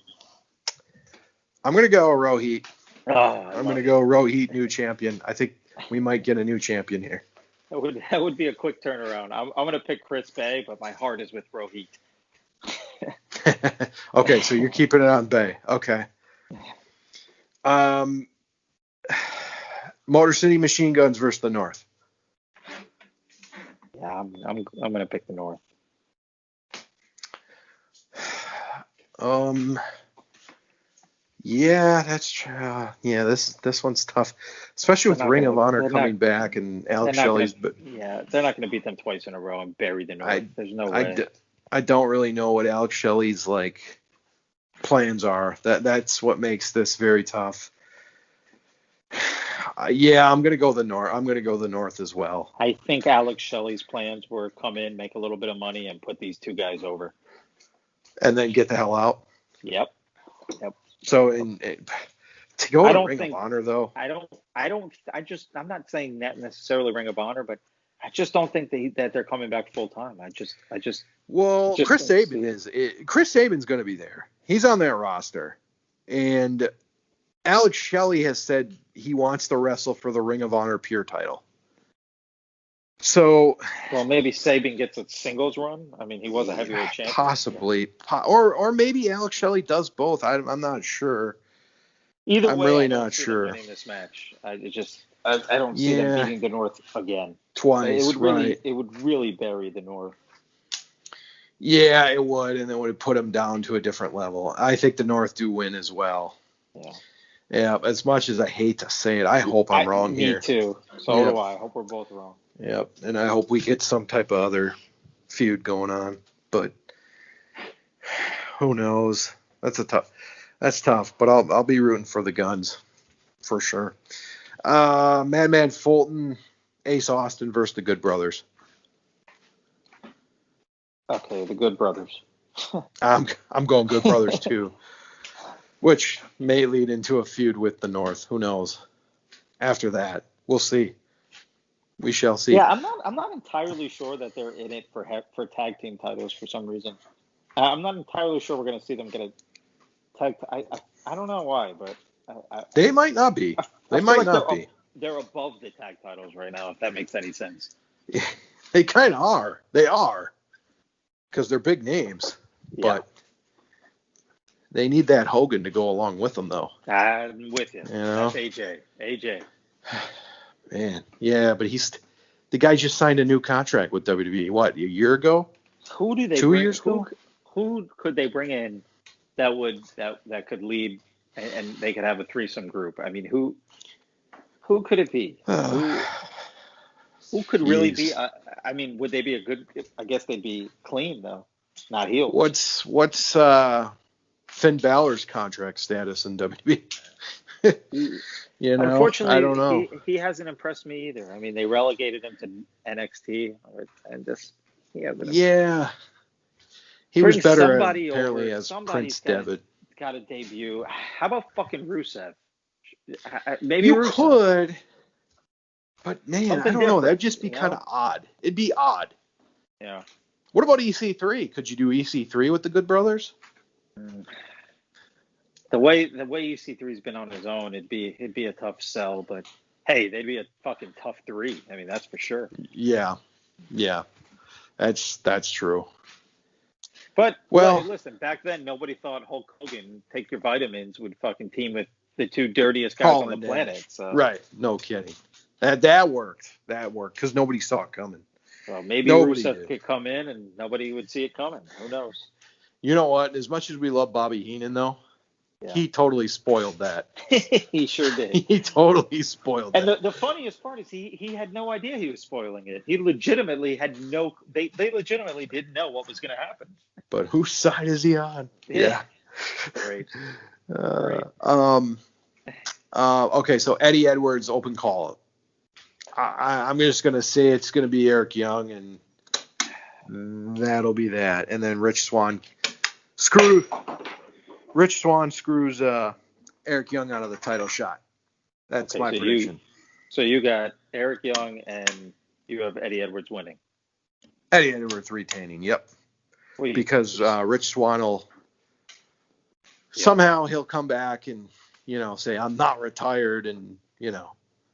I'm going to go Rohit.
I'm
going to go Rohit, new champion. I think we might get a new champion here.
That would be a quick turnaround. I'm going to pick Chris Bay, but my heart is with Rohit.
Okay, so you're keeping it on Bay. Okay. Motor City Machine Guns versus the North.
Yeah, I'm going to pick the North.
Yeah, that's true. Yeah, this one's tough, especially with Ring of Honor coming back and Alex Shelley's.
Yeah, they're not going to beat them twice in a row and bury the North. There's no way.
I don't really know what Alex Shelley's plans are. That's what makes this very tough. Yeah, I'm gonna go the North. I'm gonna go the North as well.
I think Alex Shelley's plans were come in, make a little bit of money, and put these two guys over,
and then get the hell out.
Yep.
So to go to Ring of Honor though,
I'm not saying that necessarily Ring of Honor, but I just don't think that they're coming back full time.
Chris Saban's going to be there. He's on that roster, and Alex Shelley has said he wants to wrestle for the Ring of Honor Pure title. So,
maybe Saban gets a singles run. I mean, he was a heavyweight champion.
Possibly, or maybe Alex Shelley does both. I'm not sure.
Either way,
I'm really not sure.
Winning this match, I don't see them beating the North again.
Twice,
it would really bury the North.
Yeah, it would, and it would put them down to a different level. I think the North do win as well.
Yeah.
Yeah, as much as I hate to say it, I hope I'm wrong here.
Me too. So do I. I hope we're both wrong.
Yep, and I hope we get some type of other feud going on, but who knows? That's tough, but I'll be rooting for the Guns for sure. Madman Fulton, Ace Austin versus the Good Brothers.
Okay, the Good Brothers.
I'm going Good Brothers too, which may lead into a feud with the North. Who knows? After that, we'll see. We shall see.
Yeah, I'm not entirely sure that they're in it for tag team titles for some reason. I'm not entirely sure we're going to see them get a tag. I don't know why, but
they might not be. They might not be.
They're above the tag titles right now, if that makes any sense.
Yeah, they kind of are. They are, because they're big names. Yeah. But they need that Hogan to go along with them, though.
I'm with you. That's AJ.
Man, yeah, but the guy just signed a new contract with WWE. What, a year ago?
Who do they?
2 years ago?
Who could they bring in that could lead and they could have a threesome group? I mean, who could it be? Who could really be? I mean, would they be a good? I guess they'd be clean though, not healed.
What's Finn Balor's contract status in WWE?
Unfortunately,
I don't know.
He hasn't impressed me either. I mean, they relegated him to NXT, and just he was better apparently as Prince Devitt. Got a debut. How about fucking Rusev? Maybe
you
Rusev.
could, but man, I don't know. That'd just be kind of odd. It'd be odd.
Yeah.
What about EC3? Could you do EC3 with the Good Brothers?
The way EC3's been on his own, it'd be a tough sell, but hey, they'd be a fucking tough 3. I mean, that's for sure.
Yeah. That's true.
But
well,
listen, back then nobody thought Hulk Hogan, take your vitamins, would fucking team with the 2 dirtiest guys on the planet. So.
Right. No kidding. That worked. That worked because nobody saw it coming.
Well, maybe Rusev could come in and nobody would see it coming. Who knows?
You know what? As much as we love Bobby Heenan, though, he totally spoiled that.
He sure did.
He totally spoiled that.
And the funniest part is he had no idea he was spoiling it. He legitimately had no. They legitimately didn't know what was going to happen.
But whose side is he on?
Yeah. Great.
Okay, so Eddie Edwards open call. I'm just going to say it's going to be Eric Young, and that'll be that. And then Rich Swann screws Eric Young out of the title shot. That's my prediction.
So you got Eric Young and you have Eddie Edwards winning.
Eddie Edwards retaining, yep. Because Rich Swann will somehow he'll come back and, say, I'm not retired, and,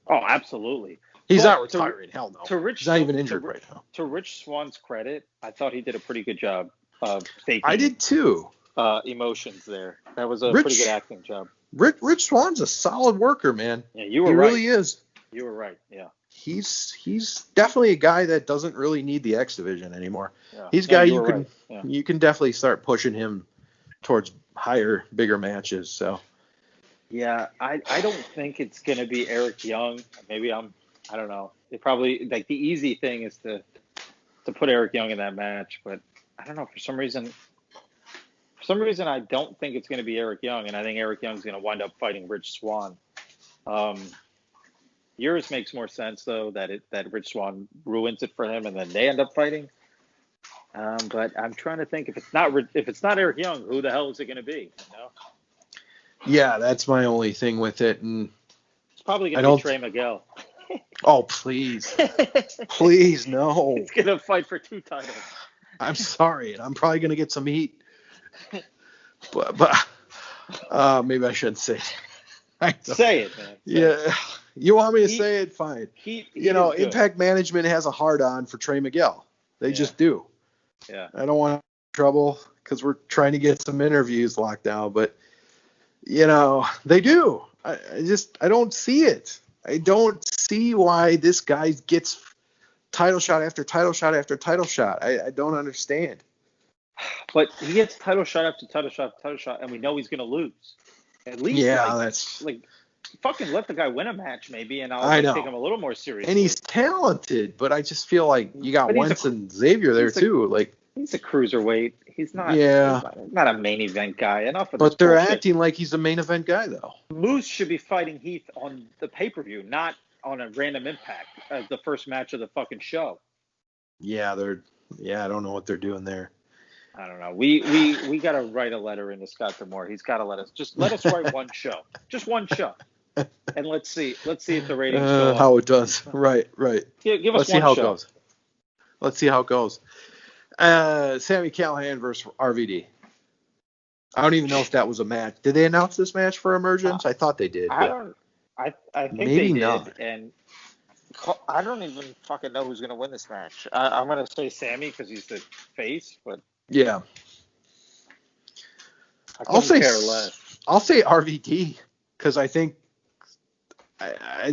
Oh, absolutely.
He's not retiring. Hell no. He's not even injured right now.
To Rich Swann's credit, I thought he did a pretty good job of faking.
I did too.
Emotions there. That was a pretty good acting job.
Rich Swann's a solid worker, man.
Yeah, you were
right. He
really
is.
You were right. Yeah.
He's definitely a guy that doesn't really need the X division anymore.
Yeah.
He's a guy you can definitely start pushing him towards higher, bigger matches. So.
Yeah, I don't think it's gonna be Eric Young. Maybe I don't know. It probably the easy thing is to put Eric Young in that match, but I don't know, for some reason I don't think it's gonna be Eric Young, and I think Eric Young's gonna wind up fighting Rich Swann. Yours makes more sense though, that Rich Swann ruins it for him and then they end up fighting. But I'm trying to think, if it's not Eric Young, who the hell is it gonna be?
Yeah, that's my only thing with it, and
it's probably gonna be Trey Miguel.
Oh, please. Please, no.
He's going to fight for 2 titles.
I'm sorry, and I'm probably going to get some heat. But maybe I shouldn't say it.
Say it, man.
You want me to say it? Fine.
Impact
Impact Management has a hard-on for Trey Miguel. They just do.
Yeah.
I don't want trouble because we're trying to get some interviews locked down, but, they do. I don't see it. I don't see why this guy gets title shot after title shot after title shot. I don't understand.
But he gets title shot after title shot after title shot, and we know he's going to lose. At least,
that's
fucking let the guy win a match maybe, and I'll take him a little more seriously.
And he's talented, but I just feel like you got Wentz and Xavier there too.
He's a cruiserweight. He's not.
Yeah.
He's not a main event guy. Enough of this.
But they're
bullshit.
acting like he's a main event guy, though.
Moose should be fighting Heath on the pay-per-view, not on a random Impact as the first match of the fucking show.
Yeah, I don't know what they're doing there.
I don't know. We got to write a letter into Scott D'Amore. He's got to let us write one show, just one show, and let's see if the ratings go up.
How it does. Right.
Give
Let's
us
see how
show.
it goes. Let's see how it goes. Sami Callihan versus RVD. I don't even know if that was a match. Did they announce this match for Emergence? I thought they did.
I think
maybe
they did,
not.
and I don't even fucking know who's gonna win this match. I'm gonna say Sami because he's the face, but
yeah,
I'll say care less.
I'll say RVD because I think I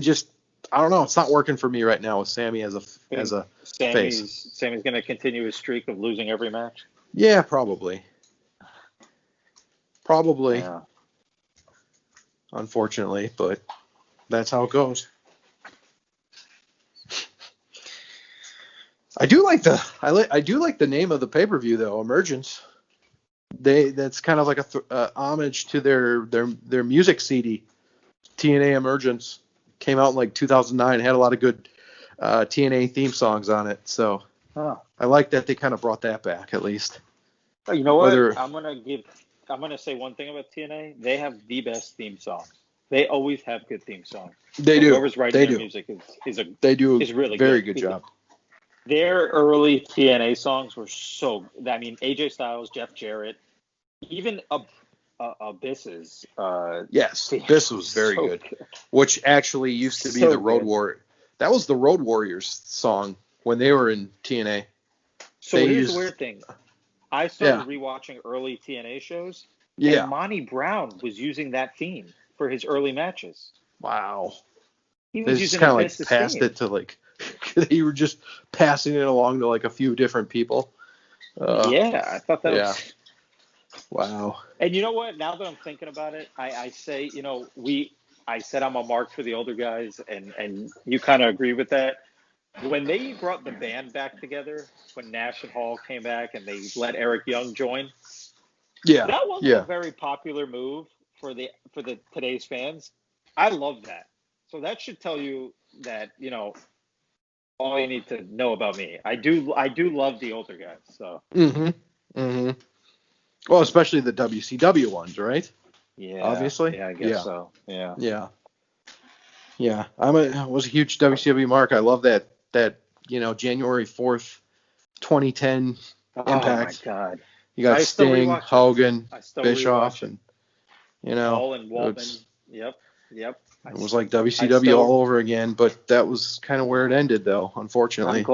don't know. It's not working for me right now with Sami as a face.
Sami's going to continue his streak of losing every match.
Yeah, probably. Yeah. Unfortunately, but that's how it goes. I do like the name of the pay-per-view though, Emergence. That's kind of like a homage to their music CD, TNA Emergence. Came out in like 2009. Had a lot of good TNA theme songs on it. So I like that they kind of brought that back at least.
You know what? I'm gonna say one thing about TNA. They have the best theme songs. They always have good theme songs.
They do.
Whoever's writing their music is really
very good job.
Their early TNA songs were so. I mean, AJ Styles, Jeff Jarrett, even Abyss's.
Yes,
theme
this was very
so
good. Which actually used to be
So
the Road
good.
Warrior. That was the Road Warriors song when they were in TNA.
So
They
here's
used-
the weird thing. I started rewatching early TNA shows,
Yeah.
and Monty Brown was using that theme for his early matches.
Wow.
He
They
was
just
using
kind of like
Abyss's
passed
theme.
it to like you were just passing it along to like a few different people.
Yeah, I thought that
yeah.
was.
Wow.
And you know what? Now that I'm thinking about it, I say, I said I'm a mark for the older guys, and you kind of agree with that. When they brought the band back together, when Nash and Hall came back and they let Eric Young join,
Yeah.
that wasn't
Yeah.
a very popular move for the today's fans. I love that. So that should tell you that, all you need to know about me. I do love the older guys. So
Well, especially the WCW ones, right?
yeah,
Obviously.
yeah, I guess so. Yeah.
Yeah. Yeah. I was a huge WCW mark. I love that January 4th, 2010
Oh
Impact.
my God.
You got
I still
Sting,
rewatch it.
Hogan,
I still
Bischoff,
rewatch it.
and
Hall and Waltman.
it's-
Yep.
it was like WCW all over again, but that was kind of where it ended, though, unfortunately.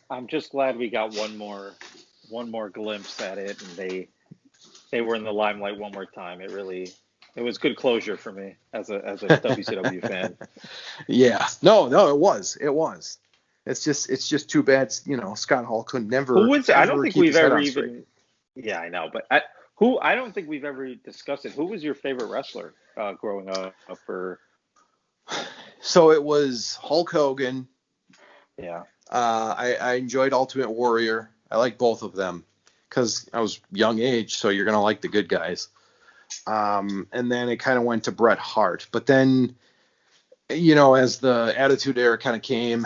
I'm just glad we got one more glimpse at it, and they were in the limelight one more time. It was good closure for me as a WCW fan.
Yeah. No, it was. It's just too bad, Scott Hall could never.
I don't think
keep
we've
his head
ever
on straight.
even. Yeah, I know, but I don't think we've ever discussed it. Who was your favorite wrestler growing up?
So it was Hulk Hogan.
Yeah.
I enjoyed Ultimate Warrior. I like both of them because I was young age, so you're gonna like the good guys. And then it kind of went to Bret Hart, but then, as the Attitude Era kind of came,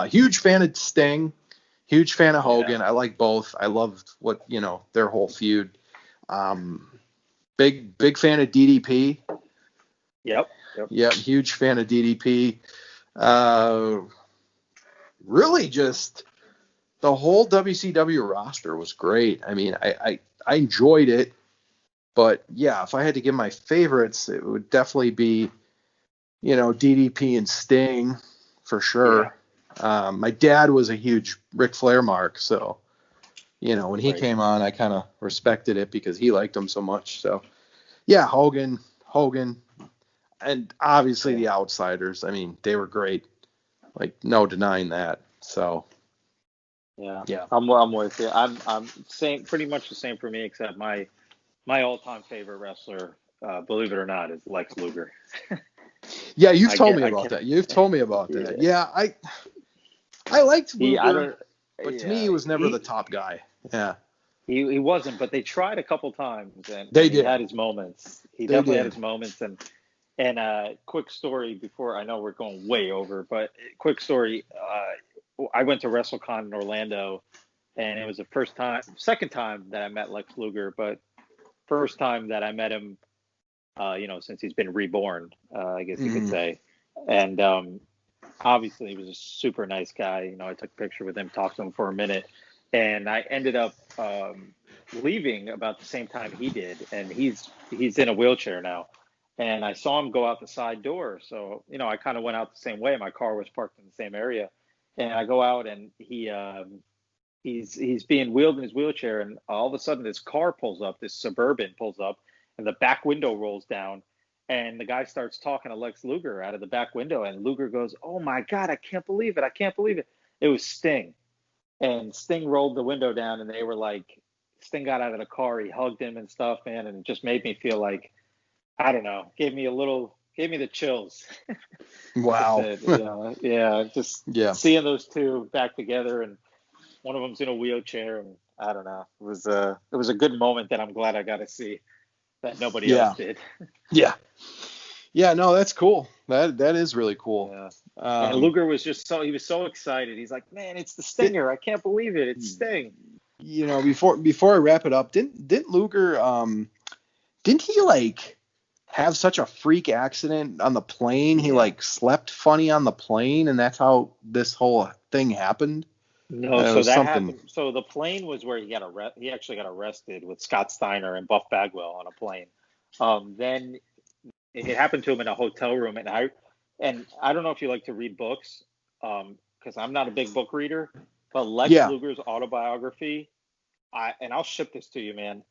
huge fan of Sting, huge fan of Hogan.
Yeah.
I like both. I loved what their whole feud. Big fan of DDP.
Yep.
Yep, huge fan of DDP. Really, just the whole WCW roster was great. I mean, I enjoyed it, but yeah, if I had to give my favorites, it would definitely be, DDP and Sting for sure.
Yeah.
My dad was a huge Ric Flair mark, so when he
Right.
came on, I kind of respected it because he liked him so much. So yeah, Hogan, and obviously the Outsiders. I mean, they were great. Like, no denying that. So
Yeah. I'm with you. I'm pretty much the same for me, except my all-time favorite wrestler, believe it or not, is Lex Luger.
yeah, you've told me about that. You've told me about that. Yeah, I liked Luger, but to me, he was never the top guy. Yeah.
He wasn't, but they tried a couple times, and
They
he
did.
had his moments. He
They
definitely
did.
had his moments, and quick story before, I know we're going way over, but quick story. I went to WrestleCon in Orlando, and it was the second time that I met Lex Luger, but first time that I met him, since he's been reborn, I guess you could say. And obviously, he was a super nice guy. I took a picture with him, talked to him for a minute, and I ended up leaving about the same time he did. And he's in a wheelchair now. And I saw him go out the side door. So, I kind of went out the same way. My car was parked in the same area. And I go out, and he's being wheeled in his wheelchair. And all of a sudden, this car pulls up, this Suburban pulls up, and the back window rolls down. And the guy starts talking to Lex Luger out of the back window. And Luger goes, "Oh, my God, I can't believe it. I can't believe it." It was Sting. And Sting rolled the window down, and they were like, Sting got out of the car. He hugged him and stuff, man. And it just made me feel like, I don't know, gave me the chills.
Wow.
Seeing those two back together, and one of them's in a wheelchair, and I don't know, it was a good moment that I'm glad I got to see that nobody else did.
Yeah, no, that's cool. That is really cool.
Yeah. And Luger was he was so excited. He's like, "Man, it's the Stinger. I can't believe it. It's Sting."
Before I wrap it up, didn't Luger didn't he like have such a freak accident on the plane? He like slept funny on the plane, and that's how this whole thing happened.
No,
It
so
was
that
something.
happened. So the plane was where he actually got arrested with Scott Steiner and Buff Bagwell on a plane. Then it happened to him in a hotel room, and I don't know if you like to read books, because I'm not a big book reader, but Lex
Yeah.
Luger's autobiography, I'll ship this to you, man,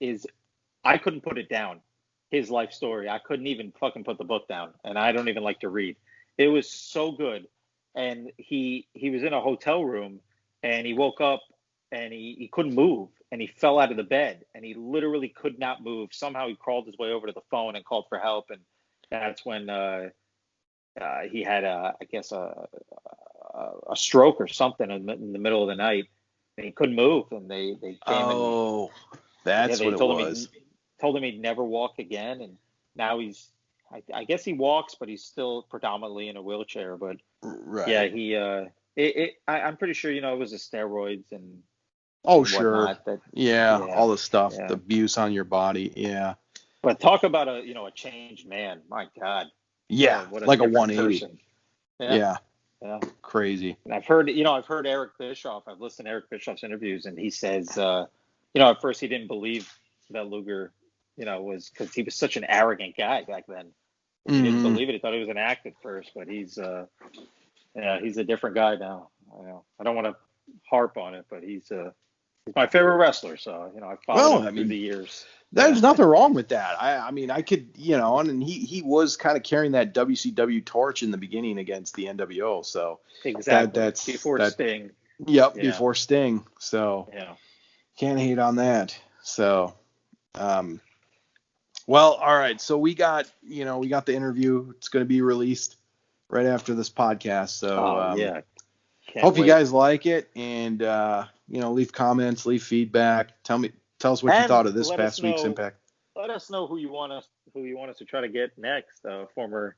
I couldn't put it down. His life story, I couldn't even fucking put the book down, and I don't even like to read. It was so good, and he was in a hotel room, and he woke up, and he couldn't move, and he fell out of the bed, and he literally could not move. Somehow he crawled his way over to the phone and called for help, and that's when he had I guess a stroke or something in the middle of the night, and he couldn't move, and they came
Oh, that's
they
what it
told
was.
told him he'd never walk again, and now I guess he walks, but he's still predominantly in a wheelchair. But
Right.
yeah, I'm pretty sure it was the steroids and
Oh,
and
sure.
whatnot that.
Yeah,
Yeah,
all the stuff,
yeah.
the abuse on your body. Yeah.
But talk about a changed man. My God.
Yeah,
What
like a
different
180.
person.
Yeah.
Yeah.
Crazy.
And I've heard Eric Bischoff. I've listened to Eric Bischoff's interviews, and he says, at first he didn't believe that Luger, was, because he was such an arrogant guy back then. He didn't believe it. He thought he was an act at first, but he's a different guy now. I don't want to harp on it, but he's my favorite wrestler. So I've followed him through the years.
There's nothing wrong with that. I mean, I could, and he was kind of carrying that WCW torch in the beginning against the NWO. So
Exactly.
that's
before Sting.
Yep,
Yeah.
before Sting. So
Yeah.
can't hate on that. So, well, all right. So we got the interview. It's going to be released right after this podcast. So
yeah. Can't
hope you
wait.
guys like it, and leave comments, leave feedback. Tell us what you
And
thought of this
let
past
us
week's
know-
Impact.
Let us know who you want us to try to get next. Former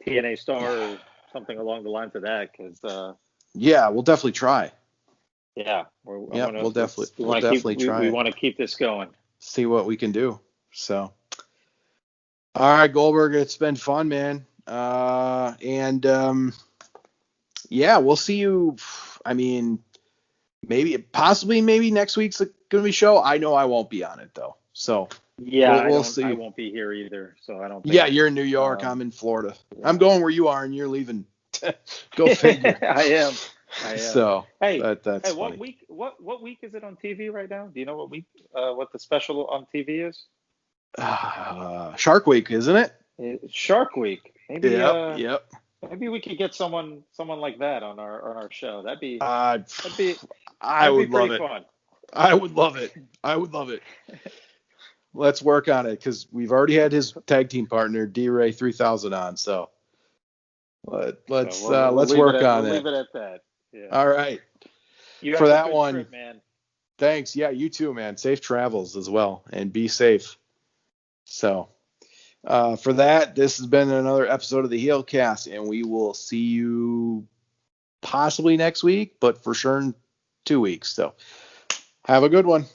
TNA star or something along the lines of that, because
Yeah, we'll definitely try.
yeah,
We'll definitely try.
We
it.
want to keep this going.
See what we can do. So, all right, Goldberg, it's been fun, man. Yeah, we'll see you. I mean, maybe next week's gonna be show. I know I won't be on it though. So
Yeah,
we'll see.
I won't be here either, so I don't.
Yeah, you're in New York. I'm in Florida.
Yeah.
I'm going where you are, and you're leaving. Go figure.
I am.
So
Hey,
that's
what
funny.
week? What week is it on TV right now? Do you know what week? What the special on TV is?
Shark Week, isn't it?
It's Shark Week. Maybe.
Yep.
Maybe we could get someone like that on our show. That'd be.
I
That'd
would
be
love
pretty
it.
fun.
I would love it. Let's work on it, because we've already had his tag team partner D-Ray 3000 on. So let's work on it.
We'll leave it at that. Yeah.
All right.
You
For
have a
that
good
one.
trip, man.
Thanks. Yeah, you too, man. Safe travels as well, and be safe. So, for that, this has been another episode of the Heelcast, and we will see you possibly next week, but for sure in 2 weeks. So, have a good one.